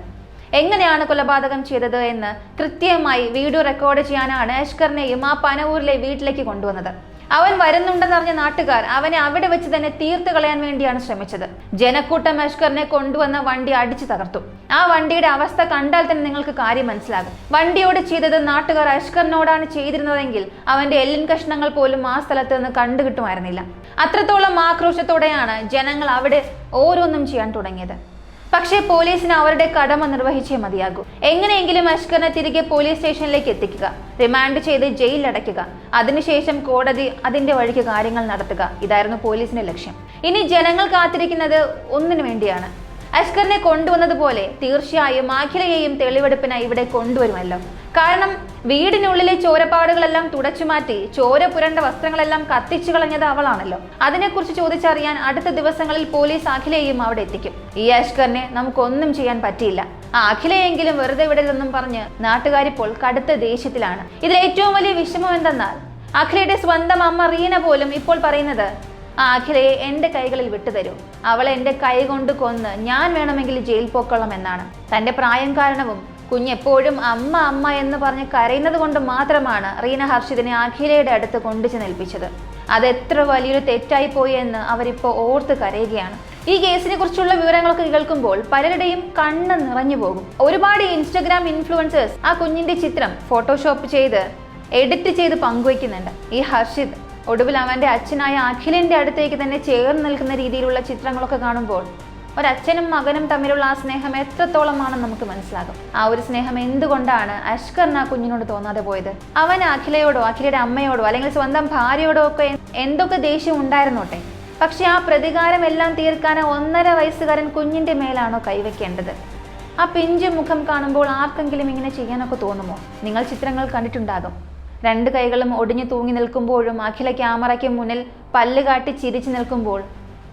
എങ്ങനെയാണ് കൊലപാതകം ചെയ്തത് എന്ന് കൃത്യമായി വീഡിയോ റെക്കോർഡ് ചെയ്യാനാണ് അഷ്കറിനെയും ആ പനവൂരിലെ വീട്ടിലേക്ക് കൊണ്ടുവന്നത്. അവൻ വരുന്നുണ്ടെന്നറിഞ്ഞ നാട്ടുകാർ അവനെ അവിടെ വെച്ച് തന്നെ തീർത്ത് കളയാൻ വേണ്ടിയാണ് ശ്രമിച്ചത്. ജനക്കൂട്ടം അഷ്കറിനെ കൊണ്ടുവന്ന വണ്ടി അടിച്ചു തകർത്തു. ആ വണ്ടിയുടെ അവസ്ഥ കണ്ടാൽ തന്നെ നിങ്ങൾക്ക് കാര്യം മനസ്സിലാകും. വണ്ടിയോട് ചെയ്തത് നാട്ടുകാർ അഷ്കറിനോടാണ് ചെയ്തിരുന്നതെങ്കിൽ അവന്റെ എല്ലിൻ കഷ്ണങ്ങൾ പോലും ആ സ്ഥലത്ത് നിന്ന് കണ്ടുകിട്ടുമായിരുന്നില്ല. അത്രത്തോളം ആക്രോശത്തോടെയാണ് ജനങ്ങൾ അവിടെ ഓരോന്നും ചെയ്യാൻ തുടങ്ങിയത്. പക്ഷേ പോലീസിന് അവരുടെ കടമ നിർവഹിച്ചേ മതിയാകൂ. എങ്ങനെയെങ്കിലും അഷ്കറിനെ തിരികെ പോലീസ് സ്റ്റേഷനിലേക്ക് എത്തിക്കുക, റിമാൻഡ് ചെയ്ത് ജയിലിൽ അടയ്ക്കുക, അതിനുശേഷം കോടതി അതിന്റെ വഴിക്ക് കാര്യങ്ങൾ നടത്തുക. ഇതായിരുന്നു പോലീസിന്റെ ലക്ഷ്യം. ഇനി ജനങ്ങൾ കാത്തിരിക്കുന്നത് ഒന്നിനു വേണ്ടിയാണ്. അഷ്കറിനെ കൊണ്ടുവന്നതുപോലെ തീർച്ചയായും അഖിലയെയും തെളിവെടുപ്പിനായി ഇവിടെ കൊണ്ടുവരുമല്ലോ. കാരണം വീടിനുള്ളിലെ ചോരപ്പാടുകളെല്ലാം തുടച്ചുമാറ്റി ചോര പുരണ്ട വസ്ത്രങ്ങളെല്ലാം കത്തിച്ചു കളഞ്ഞത് അവളാണല്ലോ. അതിനെക്കുറിച്ച് ചോദിച്ചറിയാൻ അടുത്ത ദിവസങ്ങളിൽ പോലീസ് അഖിലയെയും അവിടെ എത്തിക്കും. ഈ അഷ്കറിനെ നമുക്കൊന്നും ചെയ്യാൻ പറ്റിയില്ല, ആ അഖിലയെങ്കിലും വെറുതെ വിടരുതെന്നും പറഞ്ഞ് നാട്ടുകാരിപ്പോൾ കടുത്ത ദേഷ്യത്തിലാണ്. ഇതിൽ ഏറ്റവും വലിയ വിഷമം എന്തെന്നാൽ അഖിലയുടെ സ്വന്തം അമ്മ റീന പോലും ഇപ്പോൾ പറയുന്നത് ആ അഖിലയെ എന്റെ കൈകളിൽ വിട്ടുതരൂ, അവളെ എന്റെ കൈ കൊണ്ട് കൊന്ന് ഞാൻ വേണമെങ്കിൽ ജയിൽ പോക്കോളം എന്നാണ്. തന്റെ പ്രായം കാരണവും കുഞ്ഞെപ്പോഴും അമ്മ അമ്മ എന്ന് പറഞ്ഞ് കരയുന്നത് കൊണ്ട് മാത്രമാണ് റീന ഹർഷിതിനെ അഖിലയുടെ അടുത്ത് കൊണ്ടുചെന്ന് ഏൽപ്പിച്ചത്. അതെത്ര വലിയൊരു തെറ്റായി പോയി എന്ന് അവരിപ്പോൾ ഓർത്ത് കരയുകയാണ്. ഈ കേസിനെ കുറിച്ചുള്ള വിവരങ്ങളൊക്കെ കേൾക്കുമ്പോൾ പലരുടെയും കണ്ണ് നിറഞ്ഞു പോകും. ഒരുപാട് ഇൻസ്റ്റഗ്രാം ഇൻഫ്ലുവൻസേഴ്സ് ആ കുഞ്ഞിന്റെ ചിത്രം ഫോട്ടോഷോപ്പ് ചെയ്ത് എഡിറ്റ് ചെയ്ത് പങ്കുവയ്ക്കുന്നുണ്ട്. ഈ ഹർഷിത് ഒടുവിൽ അവന്റെ അച്ഛനായ അഖിലിന്റെ അടുത്തേക്ക് തന്നെ ചേർന്ന് നിൽക്കുന്ന രീതിയിലുള്ള ചിത്രങ്ങളൊക്കെ കാണുമ്പോൾ ഒരച്ഛനും മകനും തമ്മിലുള്ള ആ സ്നേഹം എത്രത്തോളമാണെന്ന് നമുക്ക് മനസ്സിലാകും. ആ ഒരു സ്നേഹം എന്തുകൊണ്ടാണ് അഷ്കറിന് ആ കുഞ്ഞിനോട് തോന്നാതെ പോയത്? അവൻ അഖിലയോടോ അഖിലയുടെ അമ്മയോടോ അല്ലെങ്കിൽ സ്വന്തം ഭാര്യയോടോ ഒക്കെ എന്തൊക്കെ ദേഷ്യം ഉണ്ടായിരുന്നോട്ടെ, പക്ഷെ ആ പ്രതികാരം എല്ലാം തീർക്കാൻ 1.5 വയസ്സുകാരൻ കുഞ്ഞിന്റെ മേലാണോ കൈവയ്ക്കേണ്ടത്? ആ പിഞ്ചു മുഖം കാണുമ്പോൾ ആർക്കെങ്കിലും ഇങ്ങനെ ചെയ്യാനൊക്കെ തോന്നുമോ? നിങ്ങൾ ചിത്രങ്ങൾ കണ്ടിട്ടുണ്ടാകും. 2 കൈകളും ഒടിഞ്ഞു തൂങ്ങി നിൽക്കുമ്പോഴും അഖില ക്യാമറയ്ക്ക് മുന്നിൽ പല്ല് കാട്ടി ചിരിച്ചു നിൽക്കുമ്പോൾ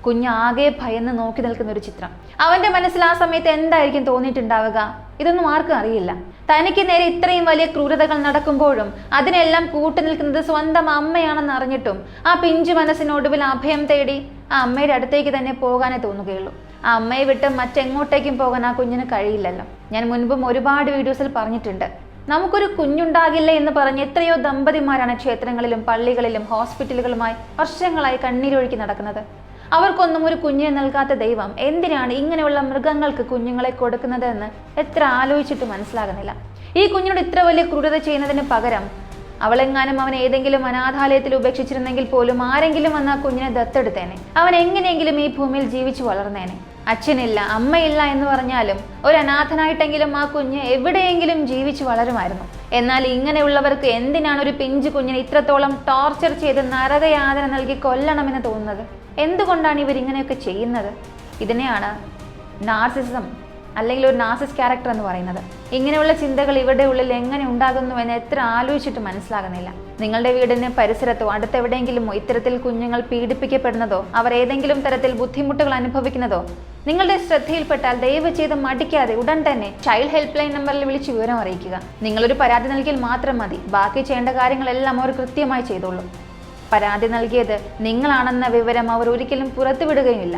കുഞ്ഞ് ആകെ ഭയന്ന് നോക്കി നിൽക്കുന്ന ഒരു ചിത്രം. അവന്റെ മനസ്സിൽ ആ സമയത്ത് എന്തായിരിക്കും തോന്നിയിട്ടുണ്ടാവുക? ഇതൊന്നും ആർക്കും അറിയില്ല. തനിക്ക് നേരെ ഇത്രയും വലിയ ക്രൂരതകൾ നടക്കുമ്പോഴും അതിനെല്ലാം കൂട്ടുനിൽക്കുന്നത് സ്വന്തം അമ്മയാണെന്ന് അറിഞ്ഞിട്ടും ആ പിഞ്ചു മനസ്സിനൊടുവിൽ അഭയം തേടി ആ അമ്മയുടെ അടുത്തേക്ക് തന്നെ പോകാനേ തോന്നുകയുള്ളൂ. ആ അമ്മയെ വിട്ട് മറ്റെങ്ങോട്ടേക്കും പോകാൻ ആ കുഞ്ഞിന് കഴിയില്ലല്ലോ. ഞാൻ മുൻപും ഒരുപാട് വീഡിയോസിൽ പറഞ്ഞിട്ടുണ്ട്, നമുക്കൊരു കുഞ്ഞുണ്ടാകില്ല എന്ന് പറഞ്ഞ് എത്രയോ ദമ്പതിമാരാണ് ക്ഷേത്രങ്ങളിലും പള്ളികളിലും ഹോസ്പിറ്റലുകളുമായി വർഷങ്ങളായി കണ്ണീരൊഴുക്കി നടക്കുന്നത്. അവർക്കൊന്നും ഒരു കുഞ്ഞിനെ നൽകാത്ത ദൈവം എന്തിനാണ് ഇങ്ങനെയുള്ള മൃഗങ്ങൾക്ക് കുഞ്ഞുങ്ങളെ കൊടുക്കുന്നത് എന്ന് എത്ര ആലോചിച്ചിട്ട് മനസ്സിലാകുന്നില്ല. ഈ കുഞ്ഞിനോട് ഇത്ര വലിയ ക്രൂരത ചെയ്യുന്നതിന് പകരം അവളെങ്ങാനും അവൻ ഏതെങ്കിലും അനാഥാലയത്തിൽ ഉപേക്ഷിച്ചിരുന്നെങ്കിൽ പോലും ആരെങ്കിലും വന്ന് ആ കുഞ്ഞിനെ ദത്തെടുത്തേനെ. അവൻ എങ്ങനെയെങ്കിലും ഈ ഭൂമിയിൽ ജീവിച്ചു വളർന്നേനെ. അച്ഛനില്ല അമ്മയില്ല എന്ന് പറഞ്ഞാലും ഒരു അനാഥനായിട്ടെങ്കിലും ആ കുഞ്ഞ് എവിടെയെങ്കിലും ജീവിച്ചു വളരുമായിരുന്നു. എന്നാൽ ഇങ്ങനെയുള്ളവർക്ക് എന്തിനാണ് ഒരു പിഞ്ചു കുഞ്ഞിനെ ഇത്രത്തോളം ടോർച്ചർ ചെയ്ത് നരകയാതന നൽകി കൊല്ലണമെന്ന് തോന്നുന്നത്? എന്തുകൊണ്ടാണ് ഇവർ ഇങ്ങനെയൊക്കെ ചെയ്യുന്നത്? ഇതിനെയാണ് നാർസിസം അല്ലെങ്കിൽ ഒരു നാർസിസ് ക്യാരക്ടർ എന്ന് പറയുന്നത്. ഇങ്ങനെയുള്ള ചിന്തകൾ ഇവരുടെ ഉള്ളിൽ എങ്ങനെ ഉണ്ടാകുന്നു എന്ന് എത്ര ആലോചിച്ചിട്ട് മനസ്സിലാകുന്നില്ല. നിങ്ങളുടെ വീടിന് പരിസരത്തോ അടുത്തെവിടെയെങ്കിലുമോ ഇത്തരത്തിൽ കുഞ്ഞുങ്ങൾ പീഡിപ്പിക്കപ്പെടുന്നതോ അവർ ഏതെങ്കിലും തരത്തിൽ ബുദ്ധിമുട്ടുകൾ അനുഭവിക്കുന്നതോ നിങ്ങളുടെ ശ്രദ്ധയിൽപ്പെട്ടാൽ ദയവ് ചെയ്ത് മടിക്കാതെ ഉടൻ തന്നെ ചൈൽഡ് ഹെൽപ്പ് ലൈൻ നമ്പറിൽ വിളിച്ച് വിവരം അറിയിക്കുക. നിങ്ങളൊരു പരാതി നൽകിയാൽ മാത്രം മതി. ബാക്കി ചെയ്യേണ്ട കാര്യങ്ങളെല്ലാം അവർ കൃത്യമായി ചെയ്തോളൂ. പരാതി നൽകിയത് നിങ്ങളാണെന്ന വിവരം അവർ ഒരിക്കലും പുറത്തുവിടുകയുമില്ല.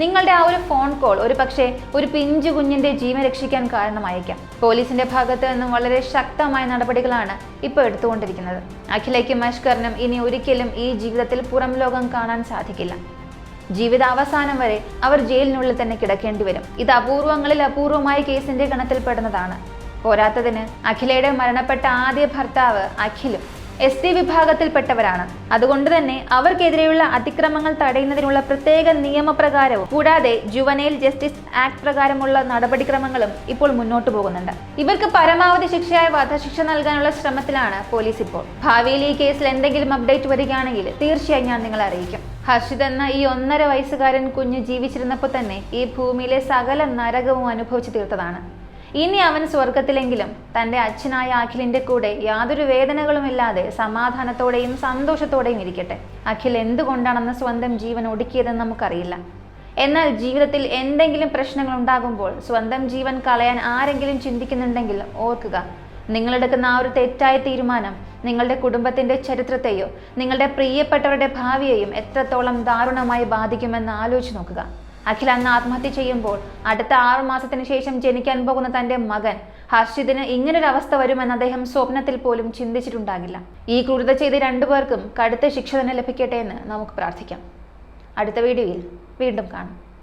നിങ്ങളുടെ ആ ഒരു ഫോൺ കോൾ ഒരു പക്ഷേ ഒരു പിഞ്ചു കുഞ്ഞിന്റെ ജീവൻ രക്ഷിക്കാൻ കാരണമായേക്കാം. പോലീസിന്റെ ഭാഗത്ത് നിന്നും വളരെ ശക്തമായ നടപടികളാണ് ഇപ്പോൾ എടുത്തുകൊണ്ടിരിക്കുന്നത്. അഖിലയ്ക്കും അഷ്കറിനും ഇനി ഒരിക്കലും ഈ ജീവിതത്തിൽ പുറം ലോകം കാണാൻ സാധിക്കില്ല. ജീവിതാവസാനം വരെ അവർ ജയിലിനുള്ളിൽ തന്നെ കിടക്കേണ്ടി വരും. ഇത് അപൂർവങ്ങളിൽ അപൂർവമായ കേസിന്റെ ഗണത്തിൽപ്പെടുന്നതാണ്. പോരാത്തതിന് അഖിലയുടെ മരണപ്പെട്ട ആദ്യ ഭർത്താവ് അഖിലും ST വിഭാഗത്തിൽപ്പെട്ടവരാണ്. അതുകൊണ്ട് തന്നെ അവർക്കെതിരെയുള്ള അതിക്രമങ്ങൾ തടയുന്നതിനുള്ള പ്രത്യേക നിയമപ്രകാരവും കൂടാതെ ജുവനൈൽ ജസ്റ്റിസ് ആക്ട് പ്രകാരമുള്ള നടപടിക്രമങ്ങളും ഇപ്പോൾ മുന്നോട്ട് പോകുന്നുണ്ട്. ഇവർക്ക് പരമാവധി ശിക്ഷയായ വധശിക്ഷ നൽകാനുള്ള ശ്രമത്തിലാണ് പോലീസ് ഇപ്പോൾ. ഭാവിയിൽ ഈ കേസിൽ എന്തെങ്കിലും അപ്ഡേറ്റ് വരികയാണെങ്കിൽ തീർച്ചയായും ഞാൻ നിങ്ങളെ അറിയിക്കും. ഹർഷിത് എന്ന ഈ 1.5 വയസ്സുകാരൻ കുഞ്ഞ് ജീവിച്ചിരുന്നപ്പോൾ തന്നെ ഈ ഭൂമിയിലെ സകല നരകവും അനുഭവിച്ചു തീർത്തതാണ്. ഇനി അവൻ സ്വർഗത്തിലെങ്കിലും തൻ്റെ അച്ഛനായ അഖിലിന്റെ കൂടെ യാതൊരു വേദനകളുമില്ലാതെ സമാധാനത്തോടെയും സന്തോഷത്തോടെയും ഇരിക്കട്ടെ. അഖിൽ എന്തുകൊണ്ടാണെന്ന് സ്വന്തം ജീവൻ ഒടുക്കിയതെന്ന് നമുക്കറിയില്ല. എന്നാൽ ജീവിതത്തിൽ എന്തെങ്കിലും പ്രശ്നങ്ങൾ ഉണ്ടാകുമ്പോൾ സ്വന്തം ജീവൻ കളയാൻ ആരെങ്കിലും ചിന്തിക്കുന്നുണ്ടെങ്കിൽ ഓർക്കുക, നിങ്ങളെടുക്കുന്ന ആ ഒരു തെറ്റായ തീരുമാനം നിങ്ങളുടെ കുടുംബത്തിന്റെ ചരിത്രത്തെയോ നിങ്ങളുടെ പ്രിയപ്പെട്ടവരുടെ ഭാവിയെയും എത്രത്തോളം ദാരുണമായി ബാധിക്കുമെന്ന് ആലോചിച്ച് നോക്കുക. അഖിൽ അന്ന് ആത്മഹത്യ ചെയ്യുമ്പോൾ അടുത്ത 6 മാസത്തിന് ശേഷം ജനിക്കാൻ പോകുന്ന തന്റെ മകൻ ഹർഷിതിന് ഇങ്ങനൊരവസ്ഥ വരുമെന്ന് അദ്ദേഹം സ്വപ്നത്തിൽ പോലും ചിന്തിച്ചിട്ടുണ്ടാകില്ല. ഈ ക്രൂരത ചെയ്ത് 2 പേർക്കും കടുത്ത ശിക്ഷ തന്നെ ലഭിക്കട്ടെ എന്ന് നമുക്ക് പ്രാർത്ഥിക്കാം. അടുത്ത വീഡിയോയിൽ വീണ്ടും കാണാം.